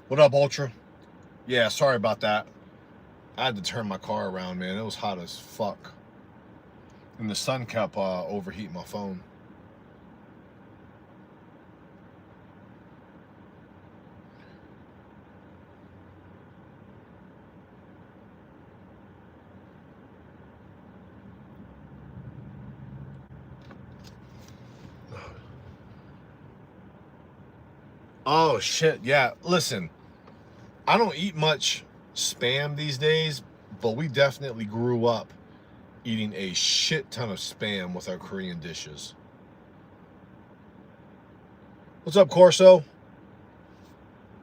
What up, Ultra? Yeah, sorry about that. I had to turn my car around, man. It was hot as fuck. And the sun kept overheating my phone. Oh, shit. Yeah, listen. I don't eat much spam these days, but we definitely grew up eating a shit ton of spam with our Korean dishes. What's up, Corso?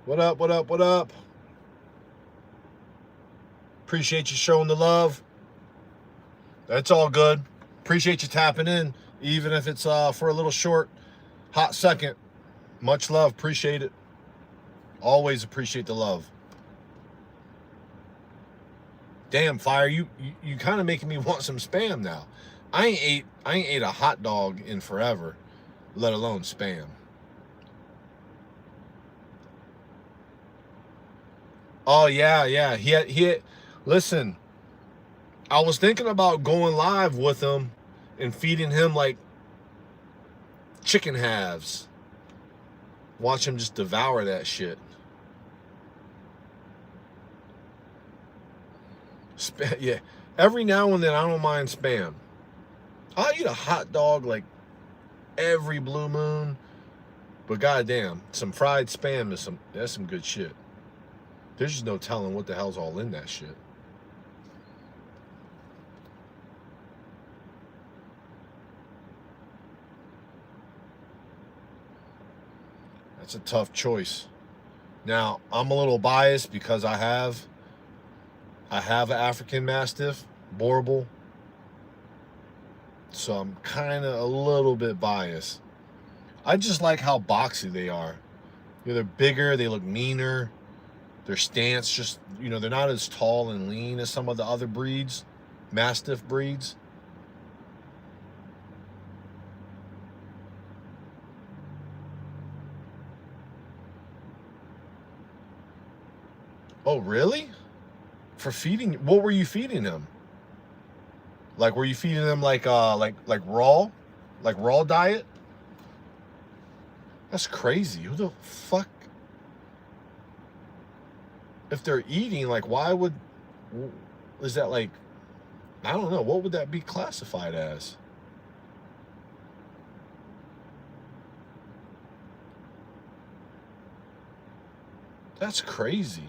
What up, what up, what up? Appreciate you showing the love. That's all good. Appreciate you tapping in, even if it's for a little short, hot second. Much love. Appreciate it. Always appreciate the love. Damn, Fire, you kind of making me want some spam now. I ain't ate a hot dog in forever, let alone spam. Oh yeah. He had, listen, I was thinking about going live with him and feeding him like chicken halves. Watch him just devour that shit. Yeah. Every now and then I don't mind spam. I'll eat a hot dog like every blue moon. But goddamn, some fried spam is that's some good shit. There's just no telling what the hell's all in that shit. That's a tough choice. Now, I'm a little biased because I have an African Mastiff, Boerboel. So I'm kind of a little bit biased. I just like how boxy they are. They're bigger, they look meaner. Their stance just, they're not as tall and lean as some of the other breeds, Mastiff breeds. Oh, really? For feeding, what were you feeding him? Like, were you feeding them like raw, like raw diet? That's crazy. Who the fuck? If they're eating, like, why would? Is that like? I don't know. What would that be classified as? That's crazy.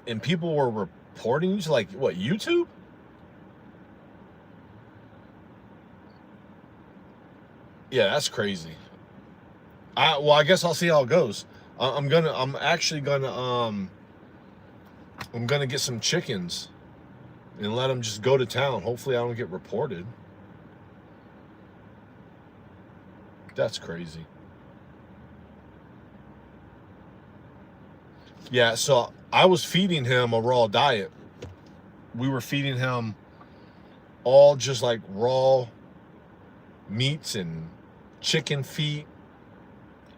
And people were reporting you to, like, what, YouTube? Yeah, that's crazy. I guess I'll see how it goes. I'm actually gonna get some chickens and let them just go to town. Hopefully I don't get reported. That's crazy. Yeah, so I was feeding him a raw diet. We were feeding him all just like raw meats and chicken feet,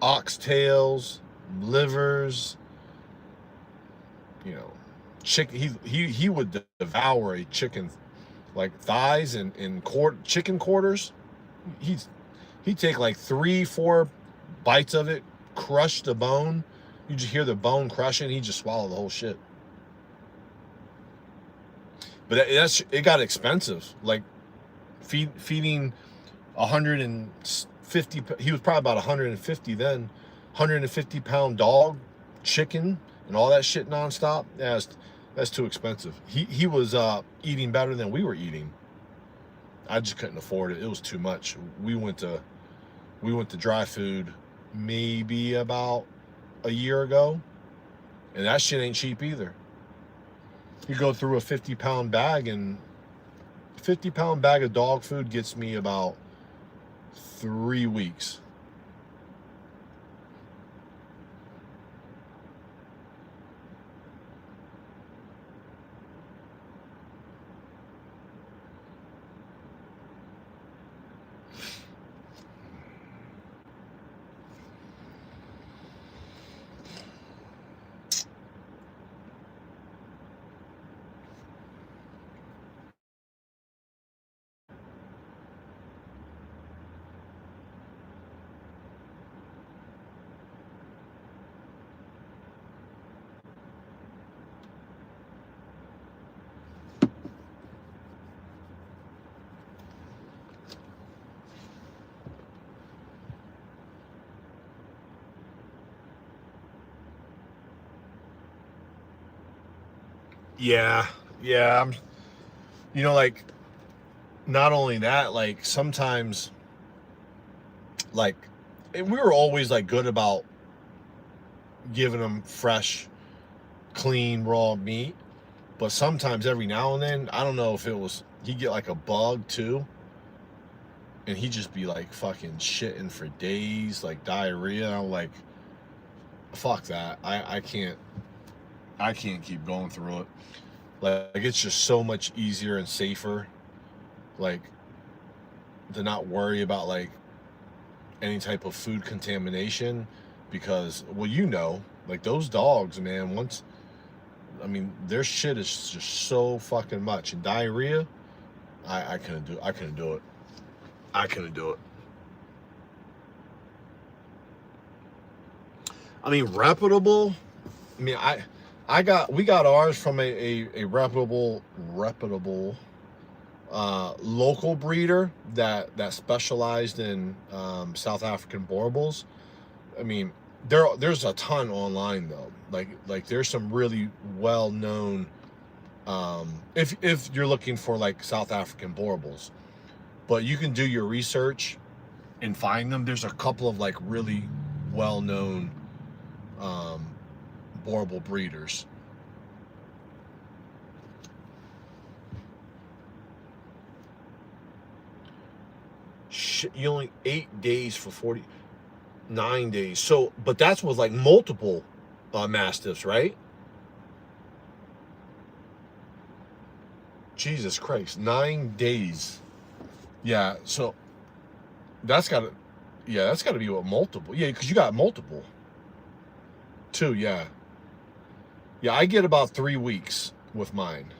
oxtails, livers, chicken. He would devour a chicken, like thighs and chicken quarters. He'd take like 3-4 bites of it, crush the bone. You just hear the bone crushing. He'd just swallow the whole shit. But it got expensive. Like feeding 150. He was probably about 150 then. 150-pound dog, chicken, and all that shit nonstop. Yeah, that's too expensive. He was eating better than we were eating. I just couldn't afford it. It was too much. We went to dry food maybe about a year ago, and that shit ain't cheap either. You go through a 50-pound bag, and 50-pound bag of dog food gets me about 3 weeks. Yeah, yeah. You know, like, not only that, like, sometimes, like, and we were always, like, good about giving them fresh, clean, raw meat. But sometimes, every now and then, I don't know if it was, he'd get, like, a bug, too. And he'd just be, like, fucking shitting for days, like, diarrhea. I'm like, fuck that. I can't keep going through it. Like, it's just so much easier and safer, like, to not worry about, like, any type of food contamination, because, well, you know, like, those dogs, man, once, I mean, their shit is just so fucking much. And diarrhea, I couldn't do it. I couldn't do it. I mean, reputable. I mean, we got ours from a reputable local breeder that specialized in South African Boerboels. I mean, there's a ton online though. Like there's some really well known. If you're looking for like South African Boerboels, but you can do your research and find them. There's a couple of like really well known Boerboel breeders. Shit, you only 8 days for 49 days. So, but that's with like multiple mastiffs, right? Jesus Christ, 9 days. Yeah, so that's got to, yeah, that's got to be what, multiple. Yeah, because you got multiple. Too, yeah. Yeah, I get about 3 weeks with mine.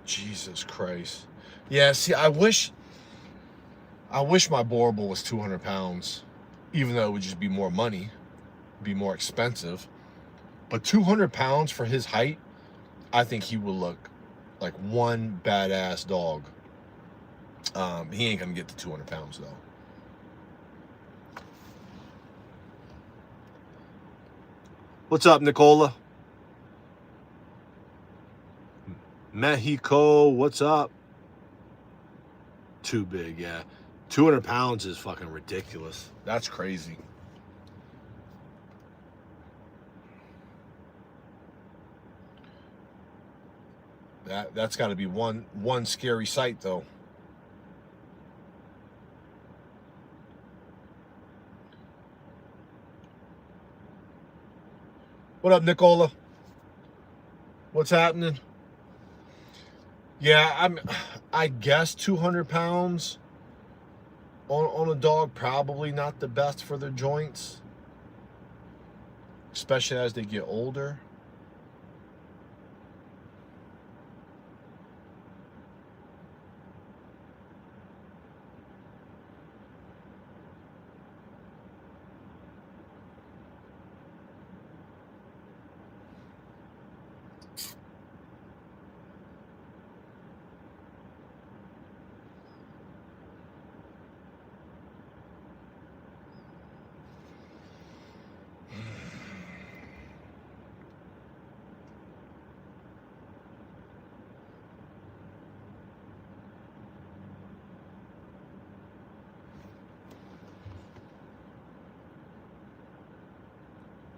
Jesus Christ. Yeah, see, I wish my Boerboel was 200 pounds, even though it would just be more money, be more expensive. But 200 pounds for his height, I think he will look like one badass dog. He ain't gonna get to 200 pounds though. What's up, Nicola? Mexico, what's up? Too big, yeah. 200 pounds is fucking ridiculous. That's crazy. That's got to be one scary sight though. What up, Nicola? What's happening? Yeah, I guess 200 pounds on a dog, probably not the best for their joints, especially as they get older.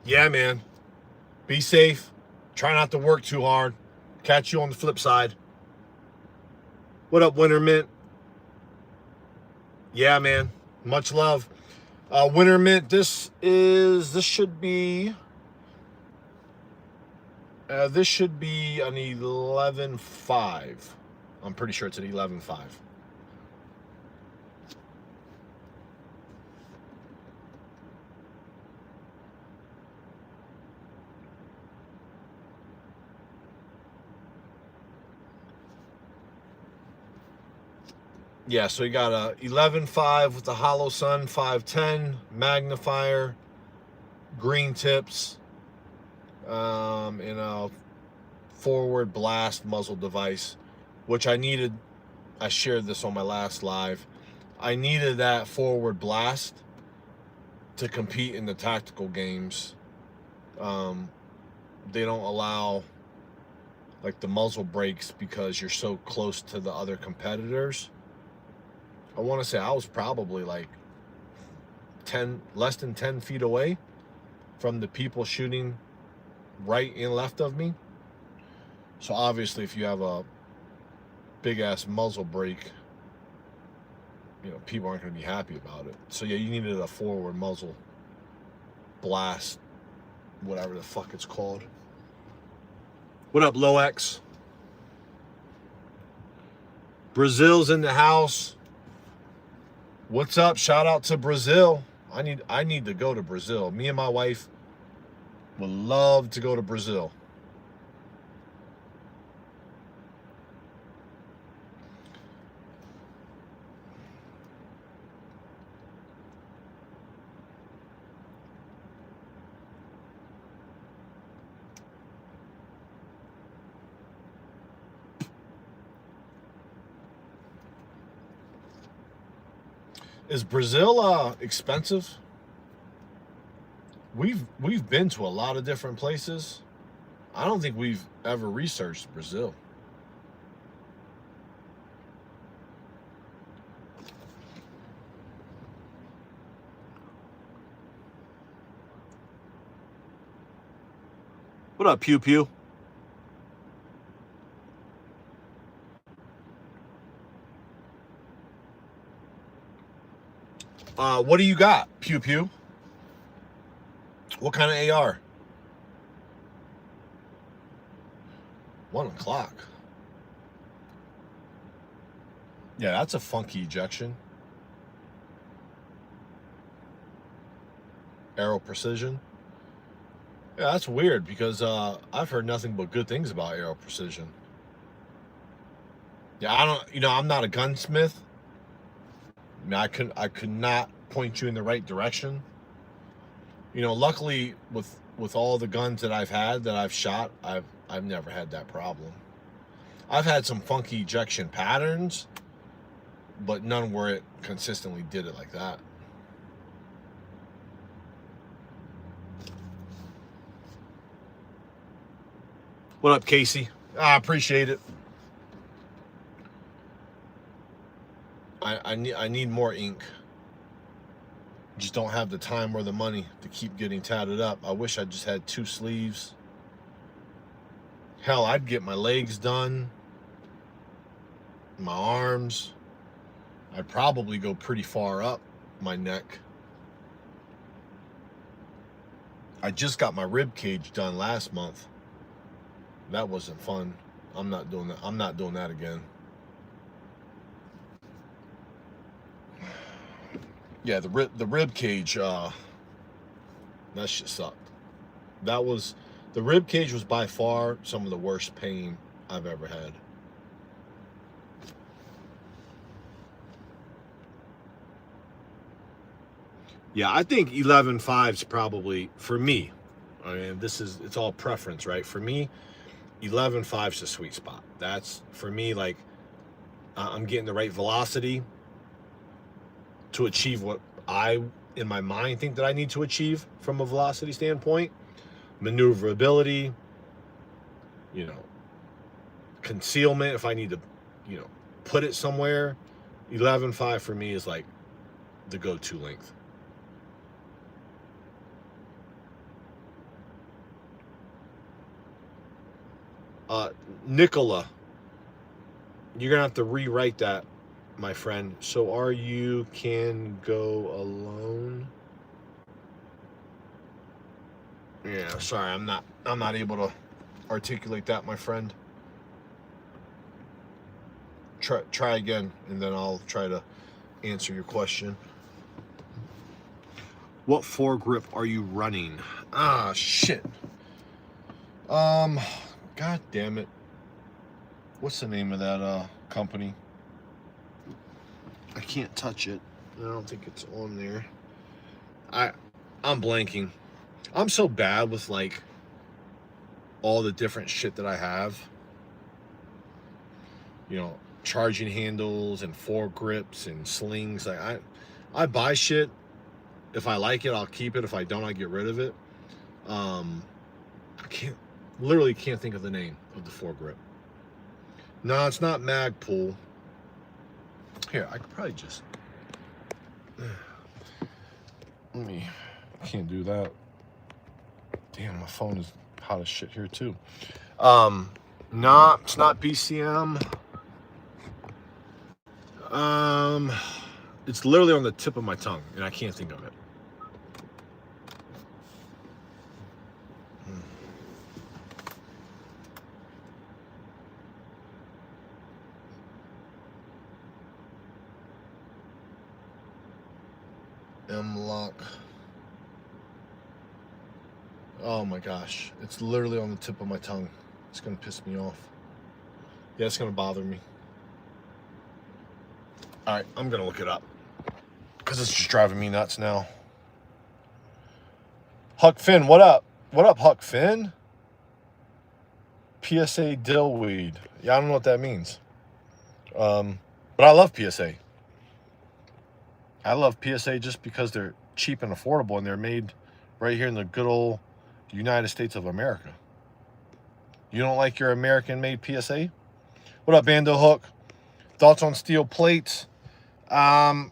Yeah, man. Be safe. Try not to work too hard. Catch you on the flip side. What up, Winter Mint? Yeah, man. Much love. Winter Mint, this should be an 11.5. I'm pretty sure it's an 11.5. Yeah, so you got a 11.5 with the hollow sun, 510 magnifier, green tips, and a forward blast muzzle device, which I needed. I shared this on my last live. I needed that forward blast to compete in the tactical games. They don't allow like the muzzle brakes because you're so close to the other competitors. I want to say I was probably like less than 10 feet away from the people shooting right and left of me. So obviously if you have a big ass muzzle brake, you know, people aren't going to be happy about it. So yeah, you needed a forward muzzle blast, whatever the fuck it's called. What up, Loex? Brazil's in the house. What's up? Shout out to Brazil. I need to go to Brazil. Me and my wife would love to go to Brazil. Is Brazil expensive? We've been to a lot of different places. I don't think we've ever researched Brazil. What up, Pew Pew? What do you got, Pew Pew? What kind of AR? 1 o'clock. Yeah, that's a funky ejection. Arrow precision. Yeah, that's weird because I've heard nothing but good things about arrow precision. Yeah, I'm not a gunsmith. I mean, I could not point you in the right direction. You know, luckily with all the guns that I've had that I've shot, I've never had that problem. I've had some funky ejection patterns, but none where it consistently did it like that. What up, Casey? I appreciate it. I need more ink. Just don't have the time or the money to keep getting tatted up. I wish I just had 2 sleeves. Hell, I'd get my legs done, my arms. I'd probably go pretty far up my neck. I just got my rib cage done last month. That wasn't fun. I'm not doing that. I'm not doing that again. Yeah, the rib cage, that shit sucked. The rib cage was by far some of the worst pain I've ever had. Yeah, I think 11.5's probably, for me, I mean, it's all preference, right? For me, 11.5's the sweet spot. That's, for me, like, I'm getting the right velocity to achieve what I, in my mind, think that I need to achieve from a velocity standpoint. Maneuverability, you know, concealment, if I need to, you know, put it somewhere. 11.5 for me is like the go-to length. Nicola, you're gonna have to rewrite that, my friend. So are you can go alone? Yeah, sorry, I'm not able to articulate that, my friend. Try again, and then I'll try to answer your question. What foregrip are you running? Ah, shit. God damn it. What's the name of that company? I can't touch it. I don't think it's on there. I'm blanking. I'm so bad with like all the different shit that I have. You know, charging handles and foregrips and slings. Like I buy shit If I like it, I'll keep it. If I don't, I get rid of it. I literally can't think of the name of the foregrip. No, it's not Magpul. Here, I could probably just, can't do that. Damn, my phone is hot as shit here too. It's not BCM. It's literally on the tip of my tongue, and I can't think of it. M-Lock. Oh my gosh. It's literally on the tip of my tongue. It's going to piss me off. Yeah, it's going to bother me. All right, I'm going to look it up. Because it's just driving me nuts now. Huck Finn, what up? What up, Huck Finn? PSA Dillweed. Yeah, I don't know what that means. But I love PSA. I love PSA just because they're cheap and affordable, and they're made right here in the good old United States of America. You don't like your American-made PSA? What up, Bando Hook? Thoughts on steel plates? I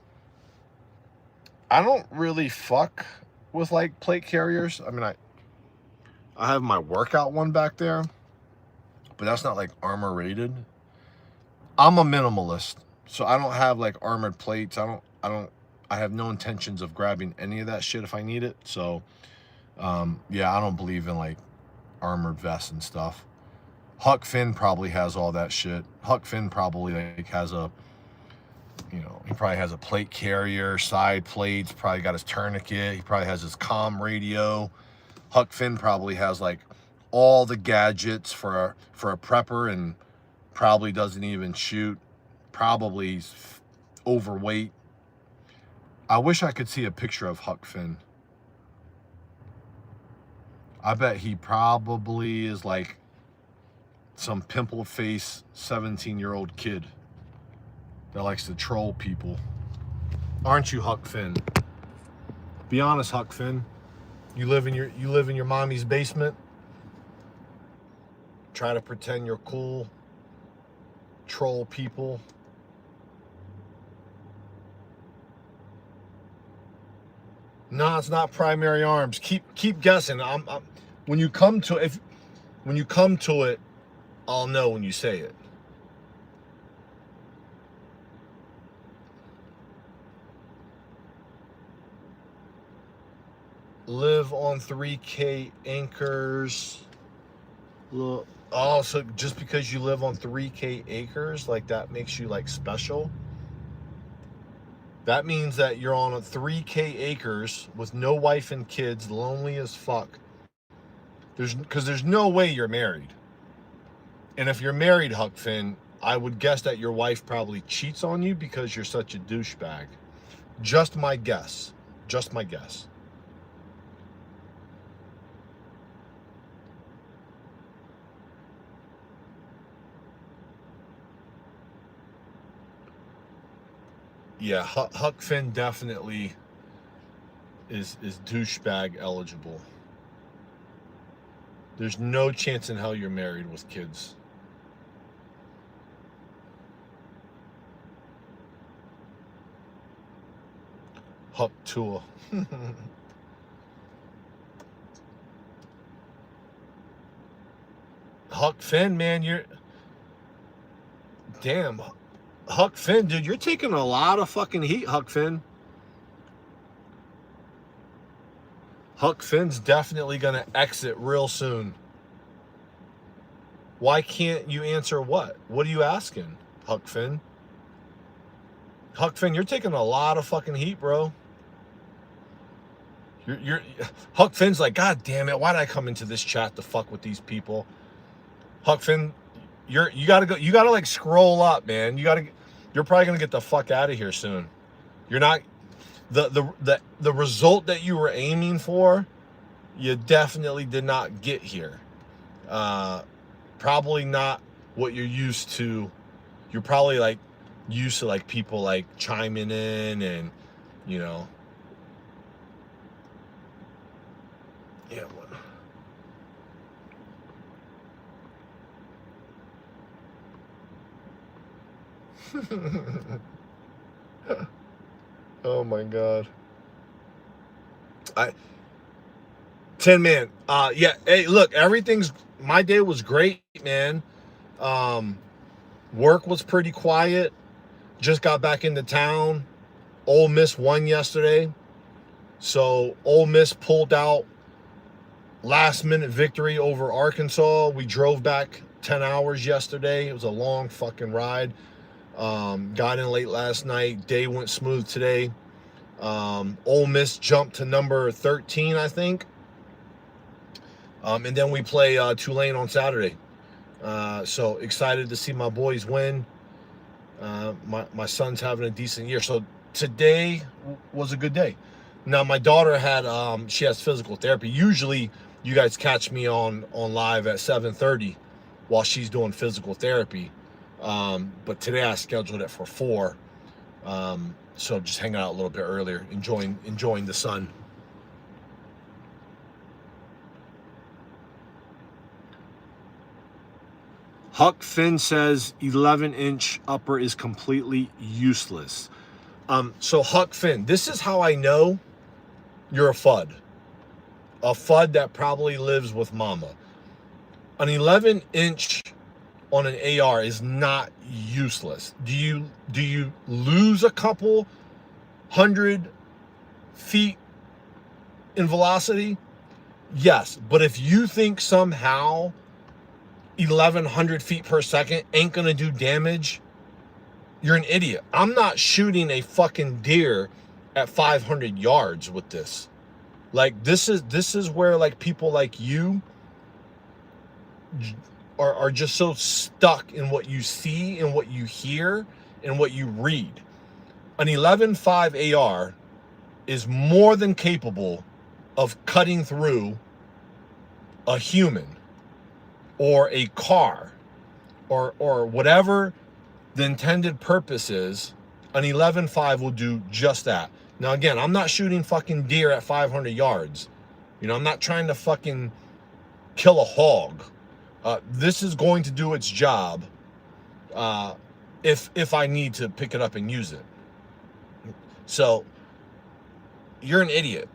don't really fuck with like plate carriers. I mean, I have my workout one back there, but that's not like armor rated. I'm a minimalist, so I don't have like armored plates. I have no intentions of grabbing any of that shit if I need it. So, yeah, I don't believe in like armored vests and stuff. Huck Finn probably has all that shit. Huck Finn probably like has a, you know, he probably has a plate carrier, side plates, probably got his tourniquet. He probably has his comm radio. Huck Finn probably has like all the gadgets for a prepper, and probably doesn't even shoot. Probably he's overweight. I wish I could see a picture of Huck Finn. I bet he probably is like some pimple face 17-year-old kid that likes to troll people. Aren't you, Huck Finn? Be honest, Huck Finn. You live in your mommy's basement. Try to pretend you're cool. Troll people. No, it's not Primary Arms. Keep guessing. When you come to it, I'll know when you say it. Live on 3K acres. Look, oh, so just because you live on 3K acres, like that makes you like special? That means that you're on a 3K acres with no wife and kids, lonely as fuck. Because there's no way you're married. And if you're married, Huck Finn, I would guess that your wife probably cheats on you because you're such a douchebag. Just my guess. Just my guess. Yeah, Huck Finn definitely is douchebag eligible. There's no chance in hell you're married with kids. Huck Tool. Huck Finn, man, you're... Damn. Huck Finn, dude, you're taking a lot of fucking heat, Huck Finn. Huck Finn's definitely going to exit real soon. Why can't you answer what? What are you asking, Huck Finn? Huck Finn, you're taking a lot of fucking heat, bro. Huck Finn's like, God damn it, why did I come into this chat to fuck with these people? Huck Finn, you gotta go, you gotta like scroll up, man. You're probably gonna get the fuck out of here soon. You're not the result that you were aiming for, you definitely did not get here. Probably not what you're used to. You're probably like used to like people like chiming in and, you know, Yeah. Oh my God. I 10 man. Yeah. Hey, look, my day was great, man. Um, Work was pretty quiet. Just got back into town. Ole Miss won yesterday. So Ole Miss pulled out last minute victory over Arkansas. We drove back 10 hours yesterday. It was a long fucking ride. Got in late last night. Day went smooth today. Ole Miss jumped to number 13, I think. And then we play Tulane on Saturday. So excited to see my boys win. My son's having a decent year. So today was a good day. Now my daughter she has physical therapy. Usually you guys catch me on live at 7:30 while she's doing physical therapy. But today I scheduled it for 4. So just hanging out a little bit earlier, enjoying the sun. Huck Finn says 11-inch upper is completely useless. So Huck Finn, this is how I know you're a FUD. A FUD that probably lives with mama. An 11-inch on an AR is not useless. Do you lose a couple 100 feet in velocity? Yes, but if you think somehow 1,100 feet per second ain't gonna do damage, you're an idiot. I'm not shooting a fucking deer at 500 yards with this. Like, this is where, like, people like you are just so stuck in what you see and what you hear and what you read. An 11.5 AR is more than capable of cutting through a human or a car or whatever the intended purpose is. An 11.5 will do just that. Now, again, I'm not shooting fucking deer at 500 yards. You know, I'm not trying to fucking kill a hog. This is going to do its job if I need to pick it up and use it. So, you're an idiot.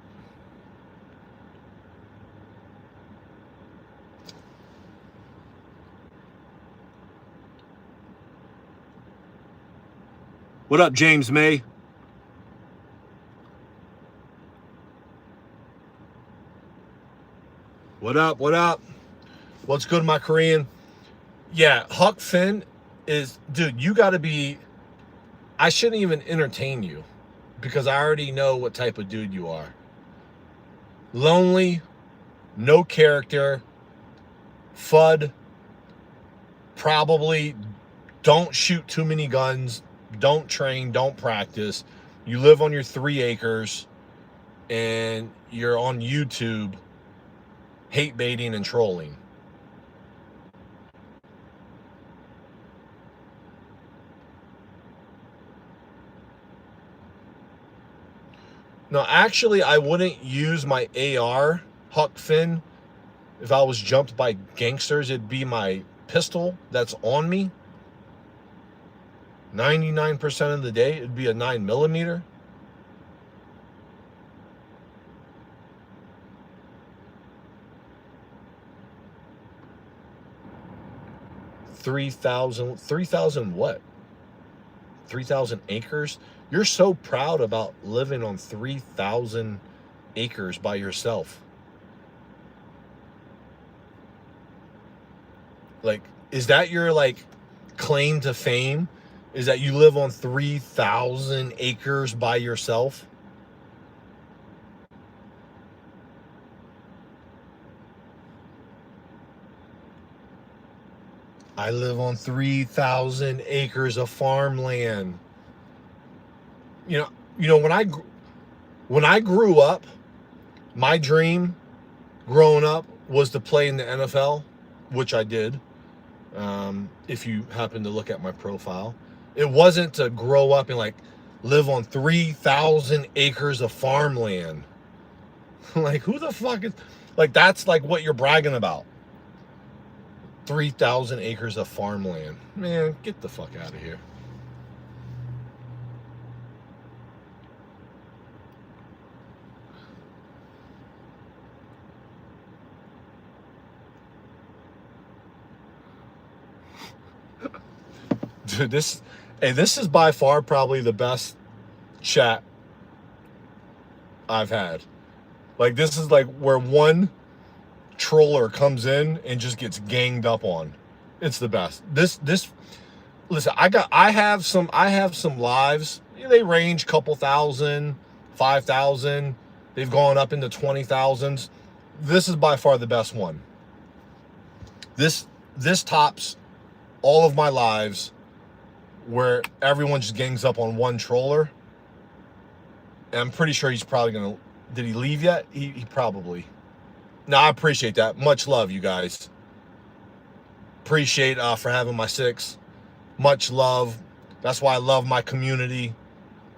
What up, James May? What up? What up? What's good, my Korean? Yeah, Huck Finn is, dude, you got to be, I shouldn't even entertain you because I already know what type of dude you are. Lonely, no character, FUD, probably don't shoot too many guns, don't train, don't practice. You live on your 3 acres and you're on YouTube hate baiting and trolling. No, actually, I wouldn't use my AR, Huck Finn. If I was jumped by gangsters, it'd be my pistol that's on me. 99% of the day, it'd be a 9mm. Three thousand what? 3,000 acres? You're so proud about living on 3,000 acres by yourself. Like, is that your, like, claim to fame? Is that you live on 3,000 acres by yourself? I live on 3,000 acres of farmland. You know, when I grew up, my dream growing up was to play in the NFL, which I did. If you happen to look at my profile, it wasn't to grow up and, like, live on 3,000 acres of farmland. Like, who the fuck is? Like, that's like what you're bragging about. 3,000 acres of farmland. Man, get the fuck out of here. Dude, this is by far probably the best chat I've had. Like, this is like where one troller comes in and just gets ganged up on. It's the best. This listen, I have some lives. They range couple thousand, 5,000. They've gone up into 20,000s. This is by far the best one. This tops all of my lives where everyone just gangs up on one troller. And I'm pretty sure he's probably gonna, did he leave yet? He probably. No, I appreciate that. Much love, you guys. Appreciate for having my 6. Much love. That's why I love my community.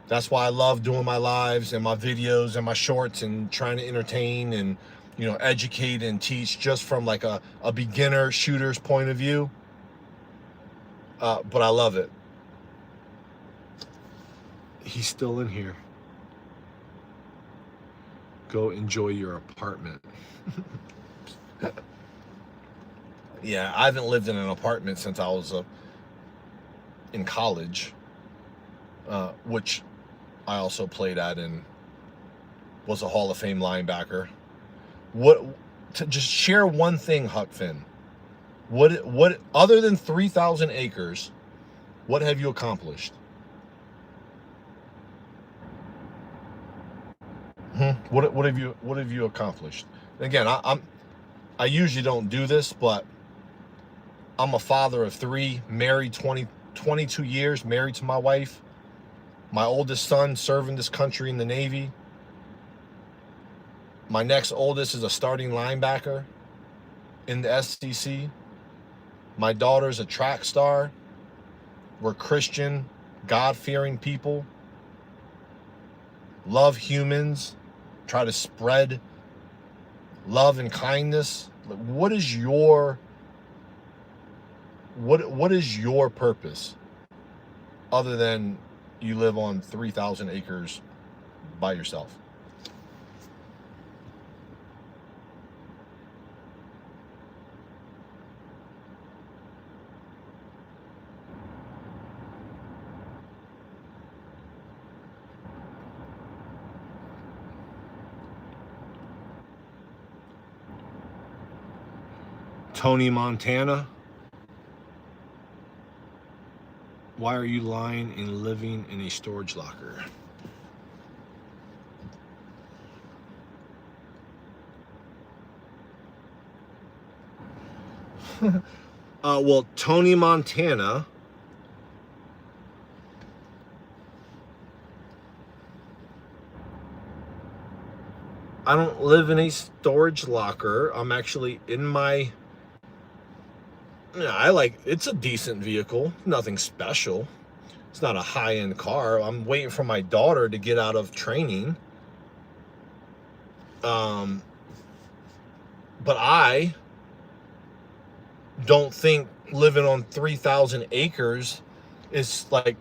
That's why I love doing my lives and my videos and my shorts and trying to entertain and, you know, educate and teach just from like a beginner shooter's point of view. But I love it. He's still in here. Go enjoy your apartment. Yeah, I haven't lived in an apartment since I was in college, which I also played at and was a Hall of Fame linebacker. To just share one thing, Huck Finn. What other than 3,000 acres, what have you accomplished? What have you accomplished? Again, I usually don't do this, but I'm a father of 3, married 22 years, married to my wife. My oldest son serving this country in the Navy. My next oldest is a starting linebacker in the SEC. My daughter's a track star. We're Christian, God-fearing people. Love humans. Try to spread love and kindness. What is your purpose other than you live on 3,000 acres by yourself? Tony Montana, why are you lying and living in a storage locker? Well, Tony Montana, I don't live in a storage locker. I'm actually in my, yeah, it's a decent vehicle, nothing special. It's not a high-end car. I'm waiting for my daughter to get out of training. But I don't think living on 3,000 acres is like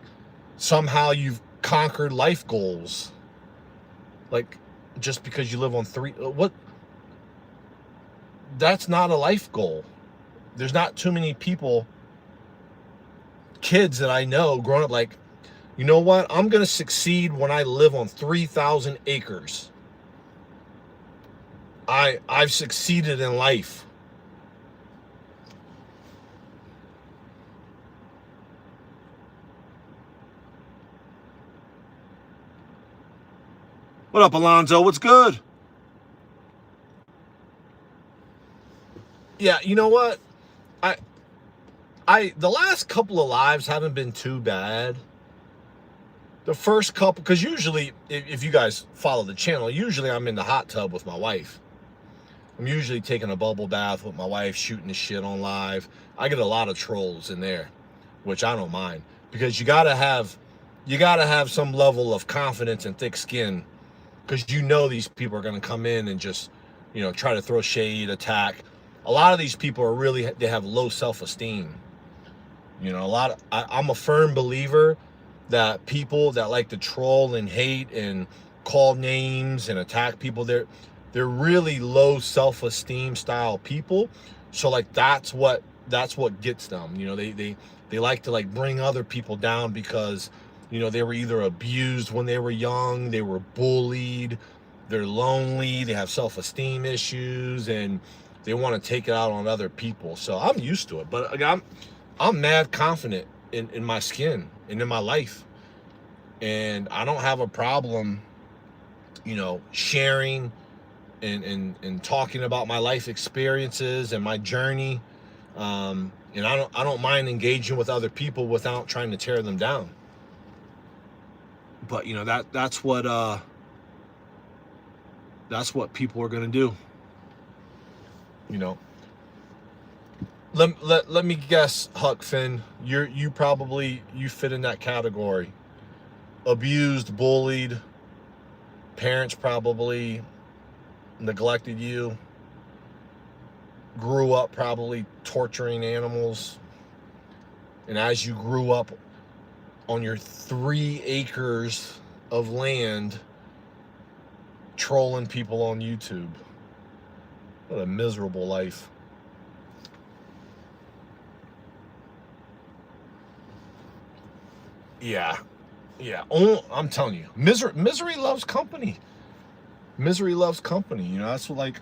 somehow you've conquered life goals. Like, just because you live on that's not a life goal. There's not too many kids that I know growing up like, you know what? I'm going to succeed when I live on 3,000 acres. I've succeeded in life. What up, Alonzo? What's good? Yeah, you know what? The last couple of lives haven't been too bad. The first couple, because usually, if you guys follow the channel, usually I'm in the hot tub with my wife. I'm usually taking a bubble bath with my wife, shooting the shit on live. I get a lot of trolls in there, which I don't mind, because you gotta have some level of confidence and thick skin, because you know these people are gonna come in and just you know, try to throw shade, attack. A lot of these people are really, they have low self-esteem. You know, I'm a firm believer that people that like to troll and hate and call names and attack people, they're really low self-esteem style people. So like that's what gets them. You know, they like to like bring other people down because, you know, they were either abused when they were young, they were bullied, they're lonely, they have self-esteem issues, and they want to take it out on other people. So I'm used to it, but again, I'm mad confident in my skin and in my life, and I don't have a problem, you know, sharing and talking about my life experiences and my journey. And I don't mind engaging with other people without trying to tear them down. But you know, that's what people are gonna do. You know. Let me guess, Huck Finn, you probably fit in that category. Abused, bullied, parents probably neglected you, grew up probably torturing animals, and as you grew up on your 3 acres of land, trolling people on YouTube. What a miserable life. Yeah. Oh, I'm telling you, misery loves company. Misery loves company. You know, that's what, like,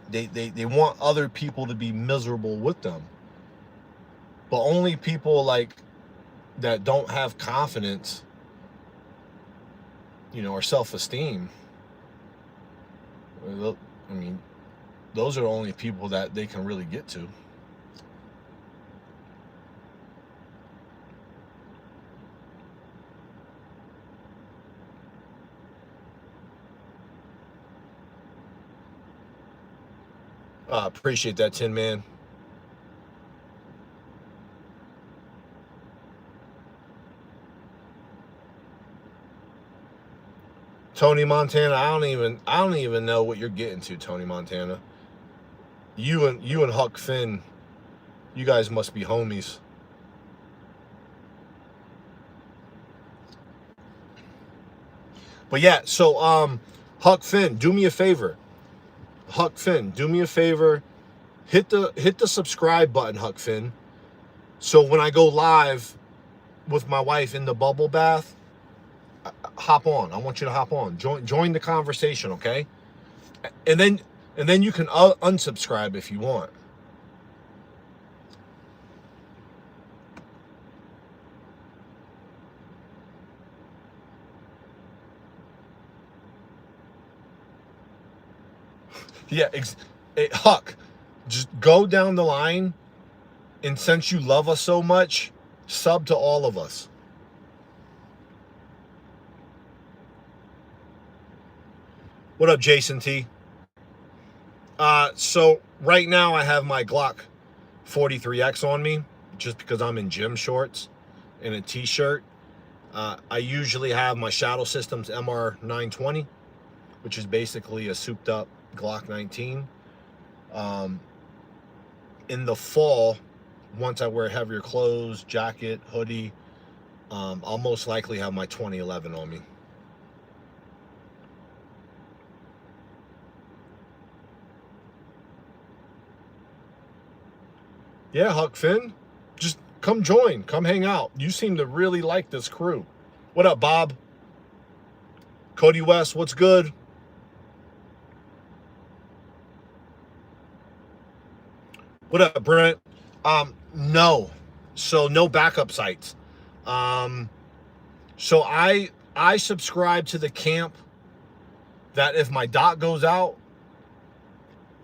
they want other people to be miserable with them. But only people like that don't have confidence, you know, or self-esteem. I mean, those are the only people that they can really get to. Appreciate that, Tin Man. Tony Montana, I don't even know what you're getting to, Tony Montana. You and Huck Finn, you guys must be homies. But yeah, so Huck Finn, do me a favor. Huck Finn, do me a favor. Hit the subscribe button, Huck Finn. So when I go live with my wife in the bubble bath, hop on. I want you to hop on. Join the conversation, okay? And then you can unsubscribe if you want. Yeah, Huck, just go down the line, and since you love us so much, sub to all of us. What up, Jason T? So right now I have my Glock 43X on me, just because I'm in gym shorts and a t-shirt. I usually have my Shadow Systems MR920, which is basically a souped up Glock 19. In the fall, once I wear heavier clothes, jacket, hoodie, I'll most likely have my 2011 on me. Yeah, Huck Finn, just come join, come hang out. You seem to really like this crew. What up, Bob? Cody West, what's good? What up, Brent? No. So no backup sites. So I subscribe to the camp that if my dot goes out,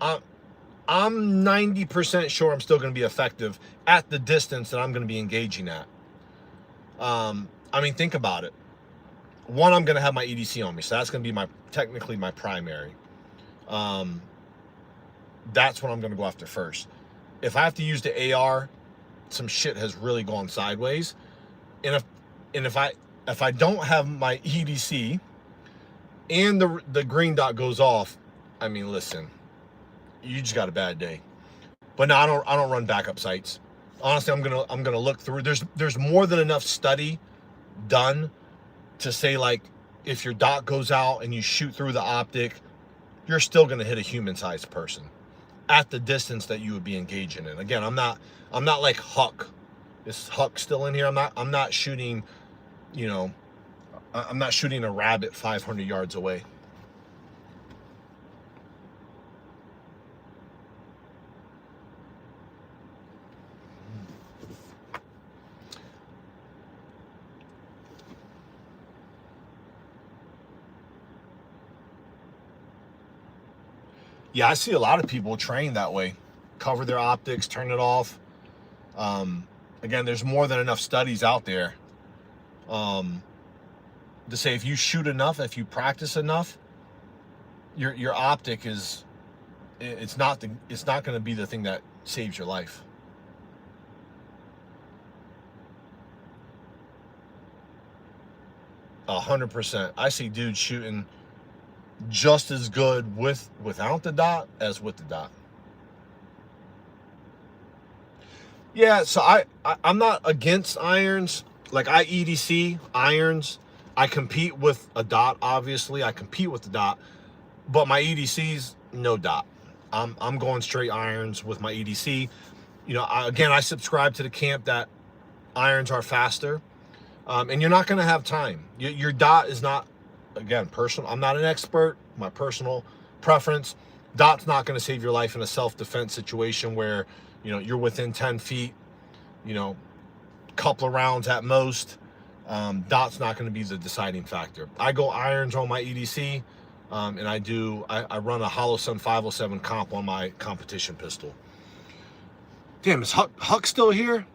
I'm 90% sure I'm still going to be effective at the distance that I'm going to be engaging at. I mean, think about it. One, I'm going to have my EDC on me, so that's going to be technically my primary. That's what I'm going to go after first. If I have to use the AR, some shit has really gone sideways. And if I don't have my EDC and the green dot goes off, I mean, listen, you just got a bad day. But no, I don't run backup sights. Honestly, I'm gonna look through. There's more than enough study done to say, like, if your dot goes out and you shoot through the optic, you're still gonna hit a human-sized person at the distance that you would be engaging in. Again, I'm not like Huck. Is Huck still in here? I'm not shooting, you know, I'm not shooting a rabbit 500 yards away. Yeah, I see a lot of people train that way. Cover their optics, turn it off. Again, there's more than enough studies out there to say if you shoot enough, if you practice enough, your optic is it's not going to be the thing that saves your life. A 100%. I see dudes shooting just as good without the dot as with the dot. Yeah, so I'm not against irons. Like, I EDC irons. I compete with a dot, obviously. I compete with the dot, but my EDC's no dot. I'm going straight irons with my EDC. You know, I subscribe to the camp that irons are faster, and you're not going to have time. Your dot is not, again, personal. I'm not an expert. My personal preference. Dot's not going to save your life in a self-defense situation where, you know, you're within 10 feet, you know, couple of rounds at most. Dot's not going to be the deciding factor. I go irons on my EDC, and I run a Hollow Sun 507 comp on my competition pistol. Damn, is Huck still here?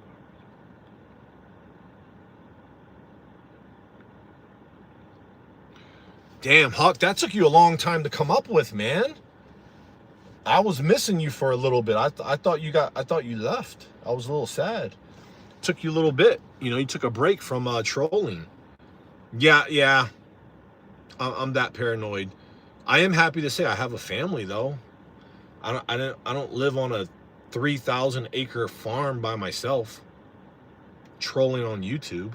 Damn, Huck, that took you a long time to come up with, man. I was missing you for a little bit. I thought you left. I was a little sad. Took you a little bit. You know, you took a break from trolling. Yeah. I'm that paranoid. I am happy to say I have a family though. I don't live on a 3,000 acre farm by myself. Trolling on YouTube.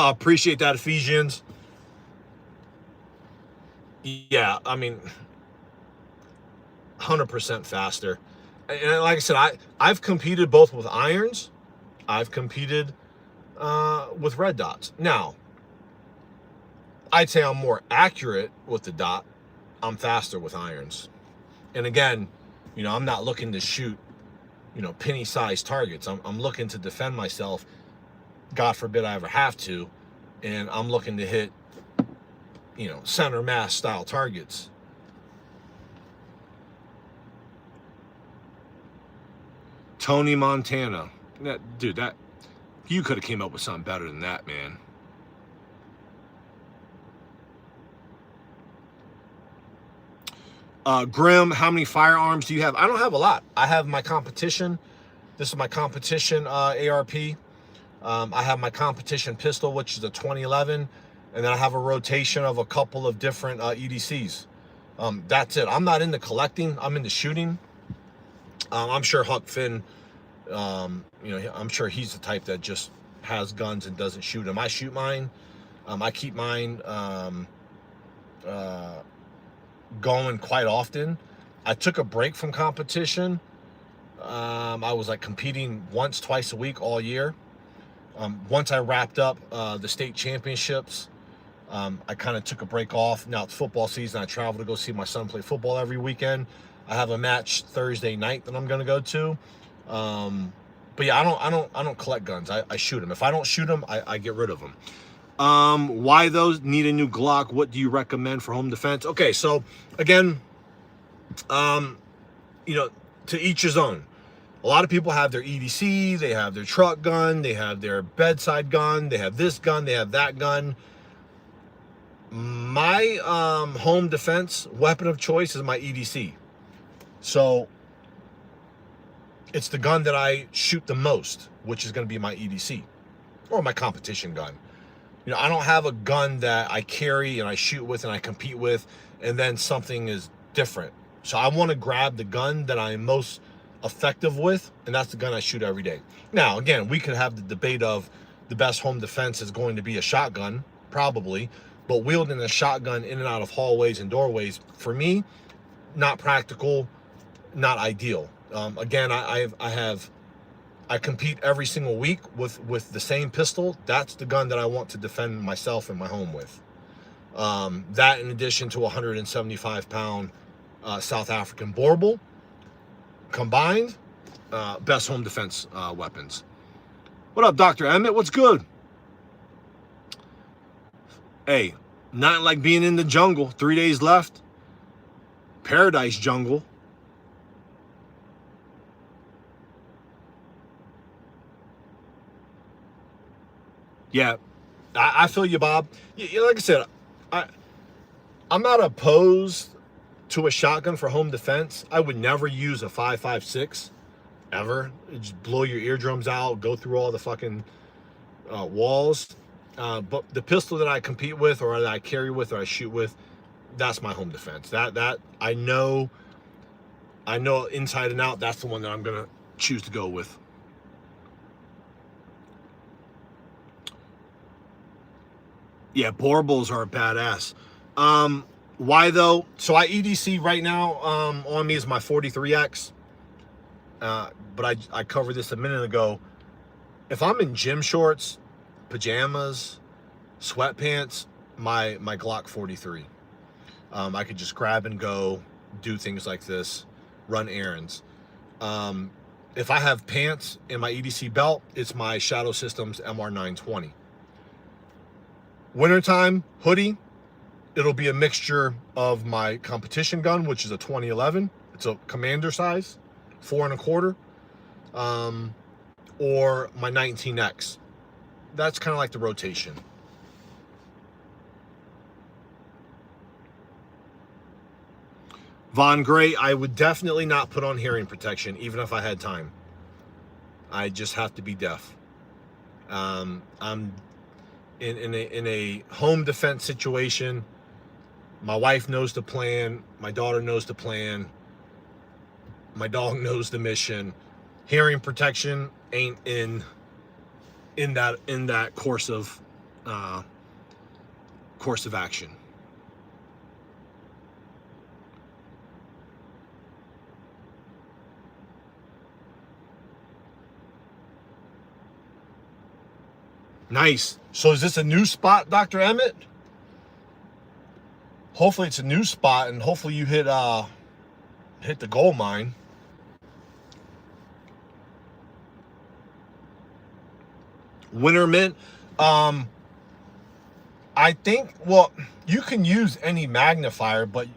Appreciate that, Ephesians. Yeah, I mean, 100% faster. And like I said, I've competed both with irons. I've competed with red dots. Now, I'd say I'm more accurate with the dot. I'm faster with irons. And again, you know, I'm not looking to shoot, you know, penny-sized targets. I'm looking to defend myself. God forbid I ever have to. And I'm looking to hit, you know, center mass style targets. Tony Montana. Dude, you could have came up with something better than that, man. Grim, how many firearms do you have? I don't have a lot. I have my competition. This is my competition ARP. I have my competition pistol, which is a 2011, and then I have a rotation of a couple of different EDCs. That's it. I'm not into collecting. I'm into shooting. I'm sure Huck Finn, you know, I'm sure he's the type that just has guns and doesn't shoot them. I shoot mine. I keep mine going quite often. I took a break from competition. I was like competing once, twice a week all year. Once I wrapped up the state championships, I kind of took a break off. Now it's football season. I travel to go see my son play football every weekend. I have a match Thursday night that I'm going to go to. But yeah, I don't collect guns. I shoot them. If I don't shoot them, I get rid of them. Why those need a new Glock? What do you recommend for home defense? Okay, so again, you know, to each his own. A lot of people have their EDC, they have their truck gun, they have their bedside gun, they have this gun, they have that gun. My home defense weapon of choice is my EDC. So it's the gun that I shoot the most, which is going to be my EDC or my competition gun. You know, I don't have a gun that I carry and I shoot with and I compete with, and then something is different. So I want to grab the gun that I'm most effective with, and that's the gun I shoot every day. Now, again, we could have the debate of the best home defense is going to be a shotgun, probably, but wielding a shotgun in and out of hallways and doorways, for me, not practical, not ideal. Again, I compete every single week with the same pistol. That's the gun that I want to defend myself and my home with. That in addition to a 175-pound South African Boerboel, combined, best home defense weapons. What up, Dr. Emmett? What's good? Hey, not like being in the jungle. 3 days left. Paradise jungle. Yeah, I feel you, Bob. Like I said, I'm not opposed to a shotgun for home defense. I would never use a 5.56 ever. It'd just blow your eardrums out, go through all the fucking walls. But the pistol that I compete with, or that I carry with, or I shoot with, that's my home defense. That I know inside and out. That's the one that I'm gonna choose to go with. Yeah, Boerboels are a badass. Why though? So I EDC right now on me is my 43X. But I covered this a minute ago. If I'm in gym shorts, pajamas, sweatpants, my Glock 43. I could just grab and go, do things like this, run errands. If I have pants in my EDC belt, it's my Shadow Systems MR920. Wintertime, hoodie, it'll be a mixture of my competition gun, which is a 2011. It's a commander size, 4 1/4, or my 19X. That's kind of like the rotation. Von Gray, I would definitely not put on hearing protection, even if I had time. I just have to be deaf. I'm in a home defense situation. My wife knows the plan. My daughter knows the plan. My dog knows the mission. Hearing protection ain't in that course of action. Nice. So is this a new spot, Dr. Emmett? Hopefully it's a new spot, and hopefully you hit the gold mine. Winter mint. I think, well, you can use any magnifier, but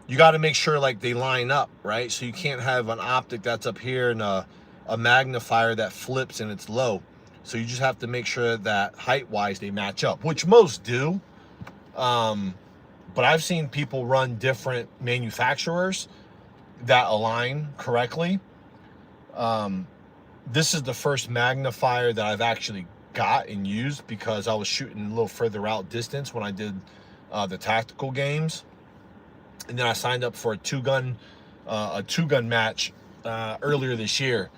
you got to make sure like they line up, right? So you can't have an optic that's up here and a magnifier that flips and it's low. So you just have to make sure that height-wise they match up, which most do. But I've seen people run different manufacturers that align correctly. This is the first magnifier that I've actually got and used because I was shooting a little further out distance when I did the tactical games. And then I signed up for a two-gun match earlier this year,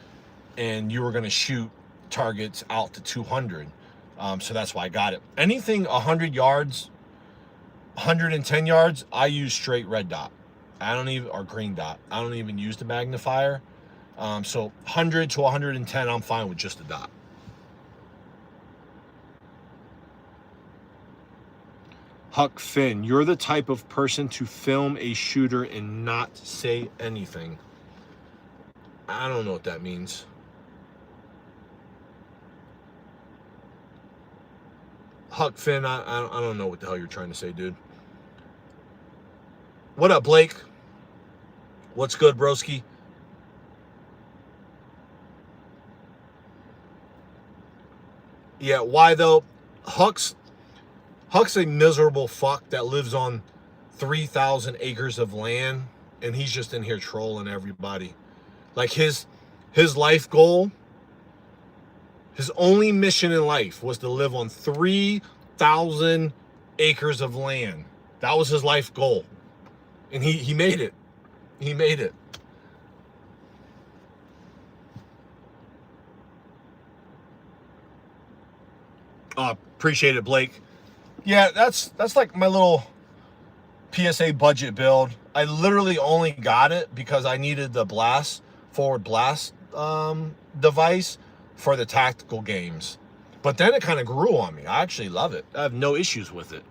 and you were going to shoot targets out to 200. So that's why I got it. Anything 100 yards, 110 yards, I use straight red dot. Or green dot. I don't even use the magnifier. So 100 to 110, I'm fine with just a dot. Huck Finn, you're the type of person to film a shooter and not say anything. I don't know what that means. Huck Finn, I don't know what the hell you're trying to say, dude. What up, Blake? What's good, broski? Yeah, why though? Huck's a miserable fuck that lives on 3,000 acres of land, and he's just in here trolling everybody. Like his his life goal, his only mission in life was to live on 3,000 acres of land. That was his life goal. And he made it. He made it. Appreciate it, Blake. Yeah, that's like my little PSA budget build. I literally only got it because I needed the forward blast device for the tactical games. But then it kind of grew on me. I actually love it. I have no issues with it.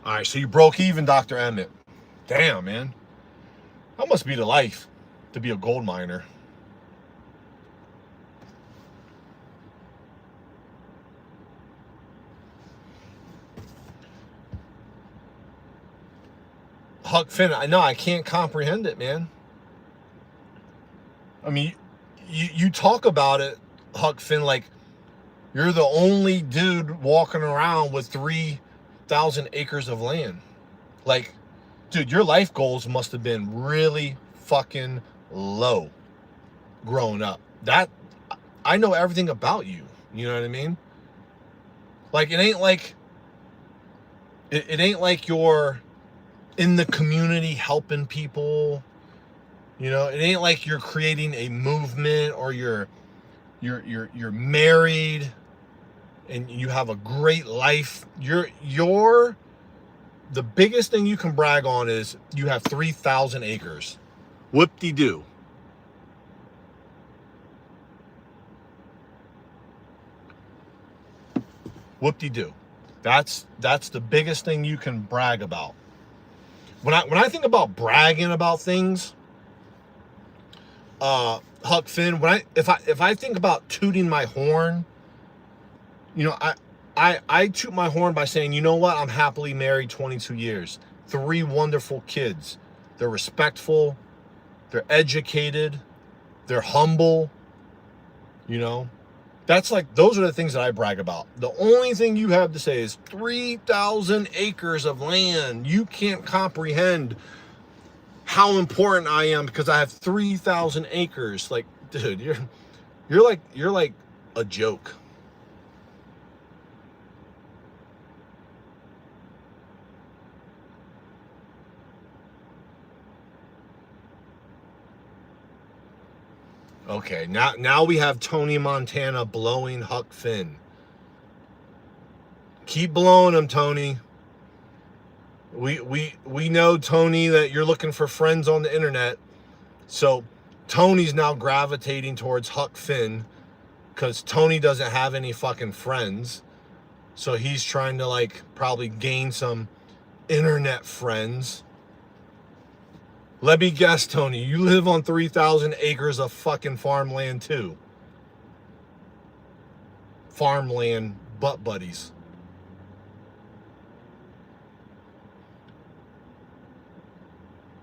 All right, so you broke even, Dr. Emmett. Damn, man. That must be the life to be a gold miner. Huck Finn, I know, I can't comprehend it, man. I mean, you talk about it, Huck Finn, like you're the only dude walking around with 3,000 acres of land. Like, dude, your life goals must have been really fucking low growing up. That, I know everything about you. You know what I mean? Like, it ain't like you're in the community helping people. You know, it ain't like you're creating a movement, or you're married and you have a great life. You're the biggest thing you can brag on is you have 3,000 acres. Whoop-de-doo. Whoop-de-doo. That's the biggest thing you can brag about. When I think about bragging about things, Huck Finn, if I think about tooting my horn, you know, I toot my horn by saying, you know what, I'm happily married 22 years, 3 wonderful kids. They're respectful, they're educated, they're humble. You know, that's like, those are the things that I brag about. The only thing you have to say is 3,000 acres of land. You can't comprehend how important I am because I have 3,000 acres. Like, dude, you're like a joke. Okay, now we have Tony Montana blowing Huck Finn. Keep blowing him, Tony. We know, Tony, that you're looking for friends on the internet. So Tony's now gravitating towards Huck Finn because Tony doesn't have any fucking friends. So he's trying to, like, probably gain some internet friends. Let me guess, Tony, you live on 3,000 acres of fucking farmland too. Farmland butt buddies.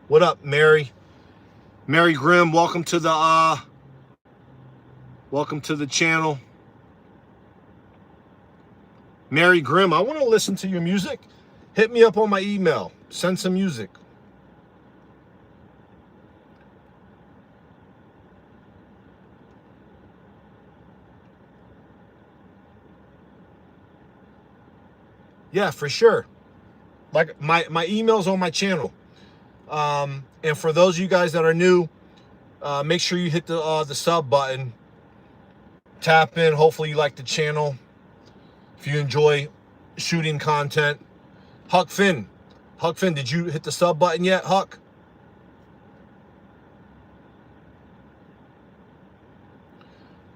What up, Mary? Mary Grimm, welcome to the channel. Mary Grimm, I want to listen to your music. Hit me up on my email. Send some music. Yeah, for sure. Like, my email's on my channel. And for those of you guys that are new, make sure you hit the sub button. Tap in. Hopefully you like the channel. If you enjoy shooting content. Huck Finn, did you hit the sub button yet, Huck?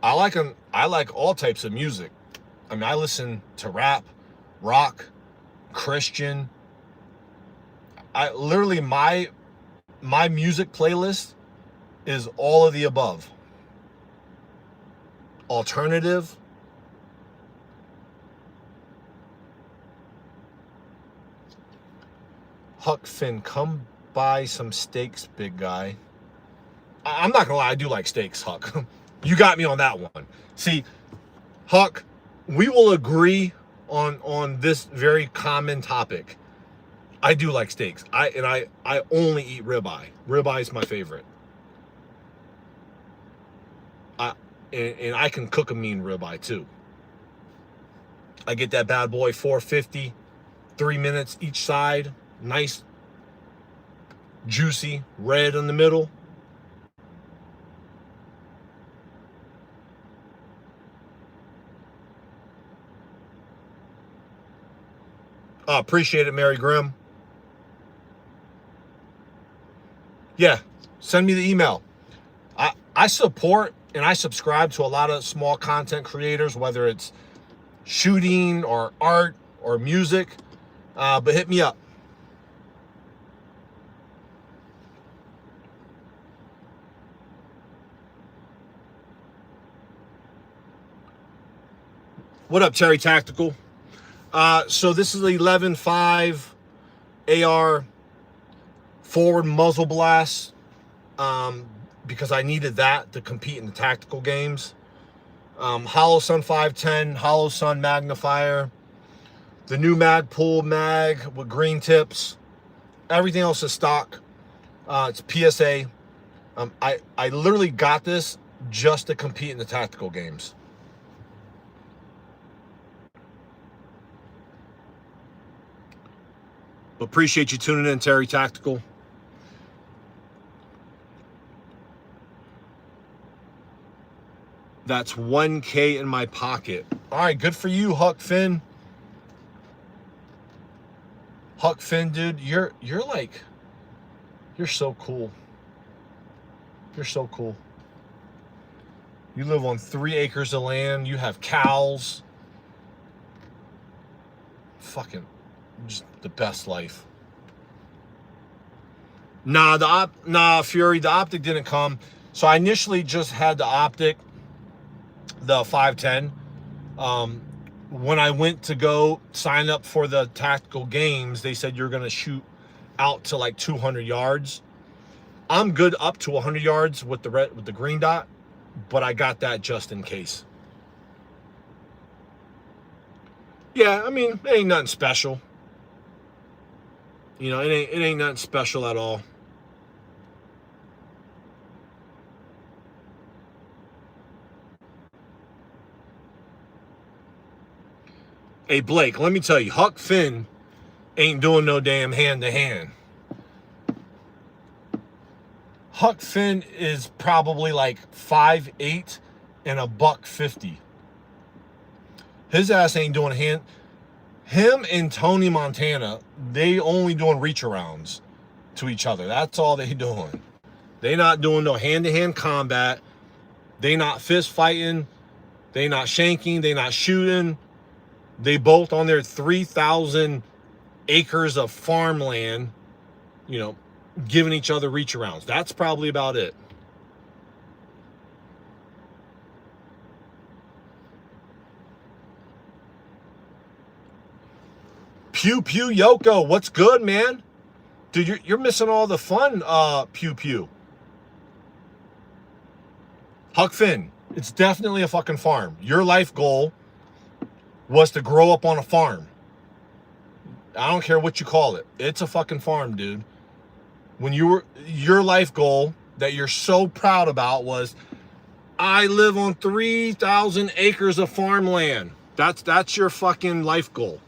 I like all types of music. I mean, I listen to rap, rock, Christian. I literally, my music playlist is all of the above. Alternative. Huck Finn, come buy some steaks, big guy. I'm not gonna lie, I do like steaks, Huck. You got me on that one. See, Huck, we will agree on this very common topic. I do like steaks. I only eat ribeye. Ribeye is my favorite. And I can cook a mean ribeye too. I get that bad boy 450, 3 minutes each side, nice, juicy, red in the middle. Appreciate it, Mary Grimm. Yeah, send me the email. I support and I subscribe to a lot of small content creators, whether it's shooting or art or music, but hit me up. What up, Terry Tactical? So this is the 11.5 AR forward muzzle blast, because I needed that to compete in the tactical games. Hollow Sun 510, Hollow Sun magnifier, the new Magpul mag with green tips. Everything else is stock. It's PSA. I literally got this just to compete in the tactical games. Appreciate you tuning in, Terry Tactical. That's 1K in my pocket. All right, good for you, Huck Finn. Huck Finn, dude, you're so cool. You're so cool. You live on 3 acres of land. You have cows. Fucking just the best life. Nah, Fury, the optic didn't come. So I initially just had the optic, the 510. When I went to go sign up for the tactical games, they said you're going to shoot out to like 200 yards. I'm good up to 100 yards with the green dot, but I got that just in case. Yeah, I mean, it ain't nothing special. You know, it ain't nothing special at all. Hey, Blake, let me tell you, Huck Finn ain't doing no damn hand-to-hand. Huck Finn is probably like 5'8" and $150. His ass ain't doing hand. Him and Tony Montana, they only doing reach arounds to each other. That's all they doing. They not doing no hand-to-hand combat. They not fist fighting. They not shanking. They not shooting. They both on their 3,000 acres of farmland, you know, giving each other reach arounds. That's probably about it. Pew Pew Yoko, what's good, man? Dude, you're missing all the fun, Pew Pew. Huck Finn, it's definitely a fucking farm. Your life goal was to grow up on a farm. I don't care what you call it. It's a fucking farm, dude. When your life goal that you're so proud about was, I live on 3,000 acres of farmland. That's your fucking life goal.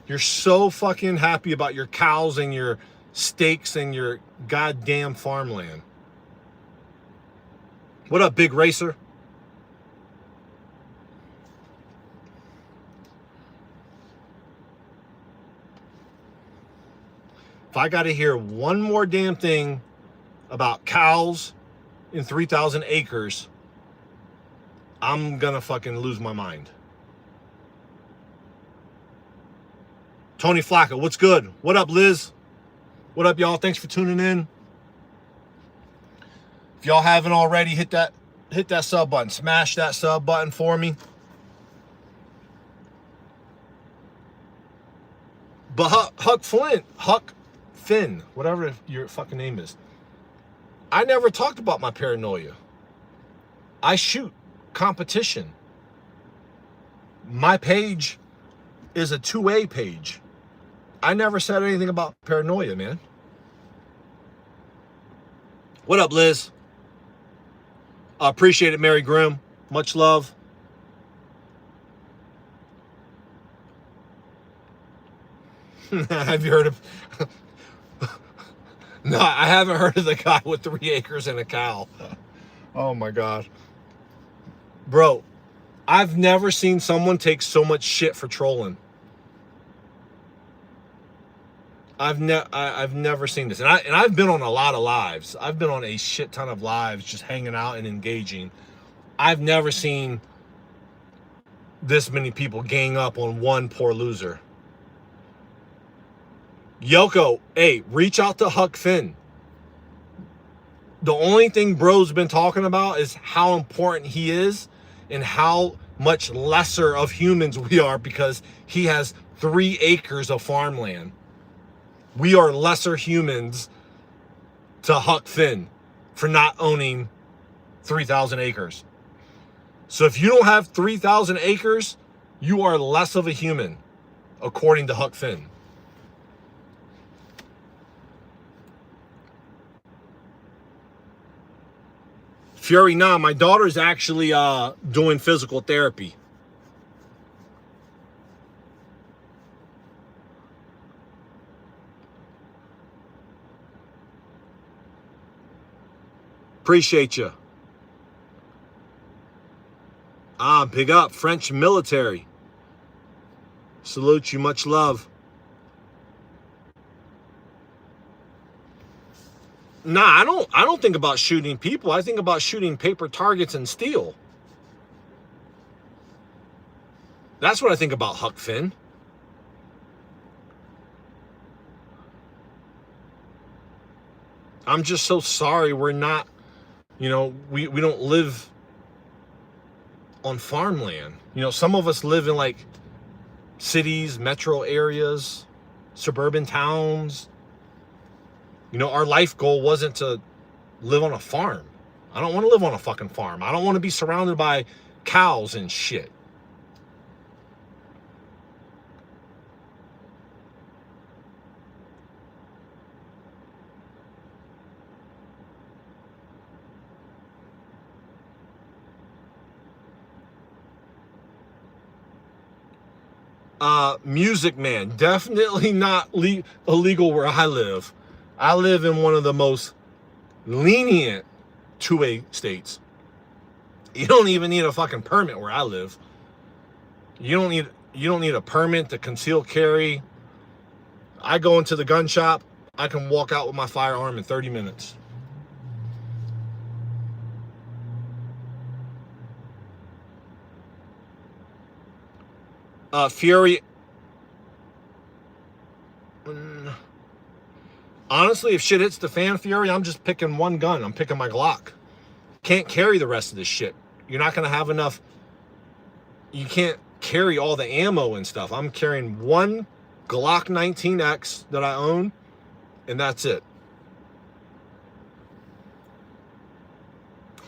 You're so fucking happy about your cows and your steaks and your goddamn farmland. What up, Big Racer? If I got to hear one more damn thing about cows in 3,000 acres, I'm gonna fucking lose my mind. Tony Flacco, what's good? What up, Liz? What up, y'all? Thanks for tuning in. If y'all haven't already, hit that sub button. Smash that sub button for me. But Huck Finn, whatever your fucking name is. I never talked about my paranoia. I shoot competition. My page is a 2A page. I never said anything about paranoia, man. What up, Liz? I appreciate it, Mary Grimm. Much love. Have you heard of... No, I haven't heard of the guy with 3 acres and a cow. Oh, my God. Bro, I've never seen someone take so much shit for trolling. I've never seen this. And I've been on a lot of lives. I've been on a shit ton of lives just hanging out and engaging. I've never seen this many people gang up on one poor loser. Yoko, hey, reach out to Huck Finn. The only thing bro's been talking about is how important he is and how much lesser of humans we are because he has 3 acres of farmland. We are lesser humans to Huck Finn for not owning 3,000 acres. So if you don't have 3,000 acres, you are less of a human, according to Huck Finn. Fury, nah, my daughter's actually doing physical therapy. Appreciate you. Big up, French military. Salute you, much love. Nah, I don't think about shooting people. I think about shooting paper targets and steel. That's what I think about, Huck Finn. I'm just so sorry we're not, we don't live on farmland. Some of us live in like cities, metro areas, suburban towns. Our life goal wasn't to live on a farm. I don't want to live on a fucking farm. I don't want to be surrounded by cows and shit. Music Man, definitely not illegal where I live. I live in one of the most lenient 2A states. You don't even need a fucking permit where I live. You don't need a permit to conceal carry. I go into the gun shop, I can walk out with my firearm in 30 minutes. Fury. Honestly, if shit hits the fan, Fury, I'm just picking one gun. I'm picking my Glock. Can't carry the rest of this shit. You're not going to have enough. You can't carry all the ammo and stuff. I'm carrying one Glock 19X that I own, and that's it.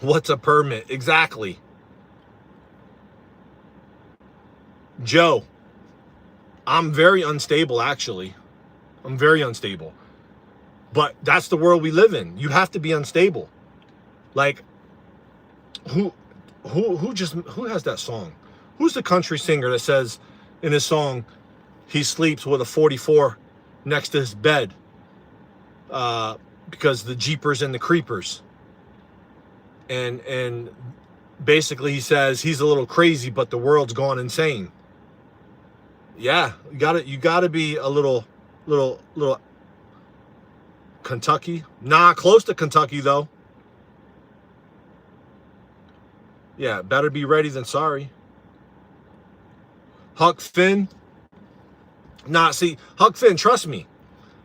What's a permit? Exactly. Joe, I'm very unstable, actually. I'm very unstable. But that's the world we live in. You have to be unstable. Like, who has that song? Who's the country singer that says in his song he sleeps with a 44 next to his bed because the Jeepers and the Creepers? And basically he says he's a little crazy, but the world's gone insane. Yeah, you gotta be a little Kentucky. Nah, close to Kentucky though. Yeah, better be ready than sorry. Huck Finn. Nah, see, Huck Finn, trust me.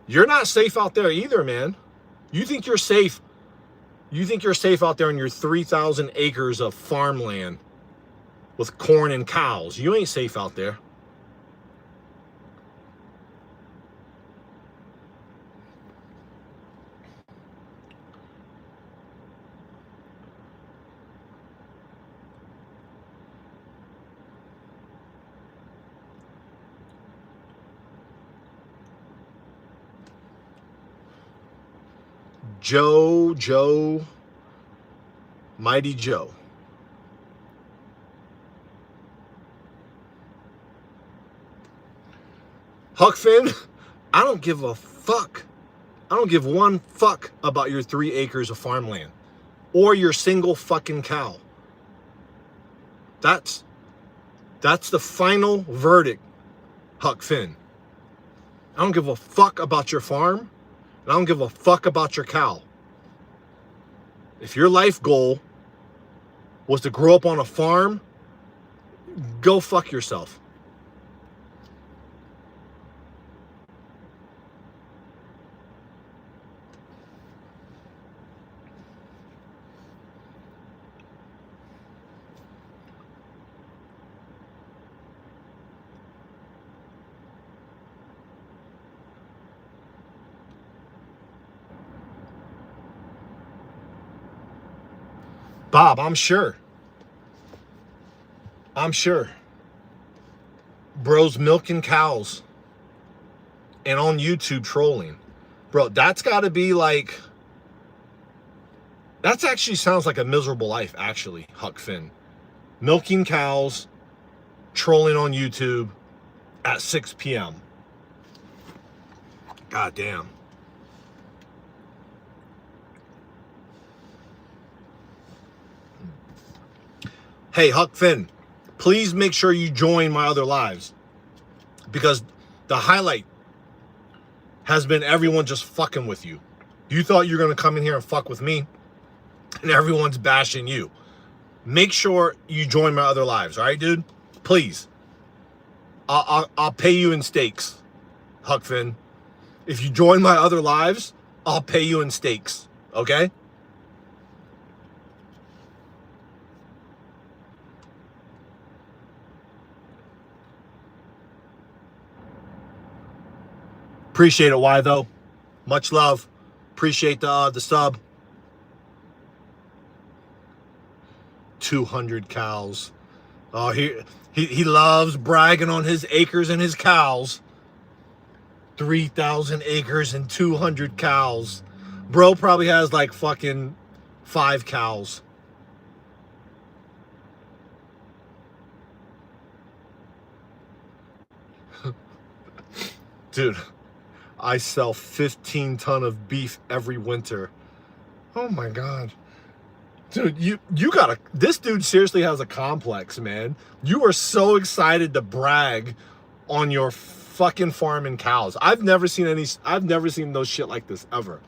You're not safe out there either, man. You think you're safe. You think you're safe out there in your 3,000 acres of farmland with corn and cows. You ain't safe out there. Mighty Joe. Huck Finn, I don't give a fuck. I don't give one fuck about your 3 acres of farmland or your single fucking cow. That's the final verdict, Huck Finn. I don't give a fuck about your farm, and I don't give a fuck about your cow. If your life goal was to grow up on a farm, go fuck yourself. Bob, I'm sure. Bro's milking cows and on YouTube trolling. Bro, that's got to be like... That actually sounds like a miserable life, actually, Huck Finn. Milking cows, trolling on YouTube at 6 p.m. God damn. Hey, Huck Finn, please make sure you join my other lives, because the highlight has been everyone just fucking with you. You thought you were going to come in here and fuck with me, and everyone's bashing you. Make sure you join my other lives, all right, dude? Please. I'll pay you in steaks, Huck Finn. If you join my other lives, I'll pay you in steaks, okay? Appreciate it. Why though? Much love. Appreciate the sub. 200 cows. Oh, he loves bragging on his acres and his cows. 3,000 acres and 200 cows. Bro probably has like fucking 5 cows. Dude, I sell 15 ton of beef every winter. Oh my God. Dude, you gotta, this dude seriously has a complex, man. You are so excited to brag on your fucking farm and cows. I've never seen those shit like this ever.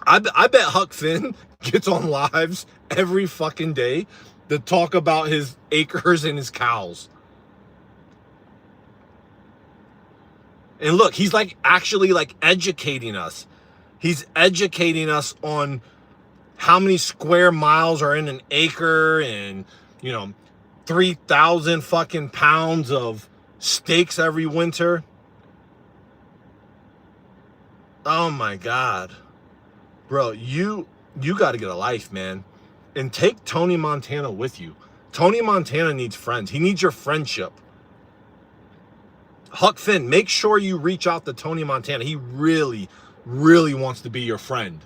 I bet Huck Finn gets on lives every fucking day to talk about his acres and his cows. And look, he's like actually like educating us. He's educating us on how many square miles are in an acre and, you know, 3,000 fucking pounds of steaks every winter. Oh my God. Bro, you got to get a life, man. And take Tony Montana with you. Tony Montana needs friends. He needs your friendship. Huck Finn, make sure you reach out to Tony Montana. He really, really wants to be your friend.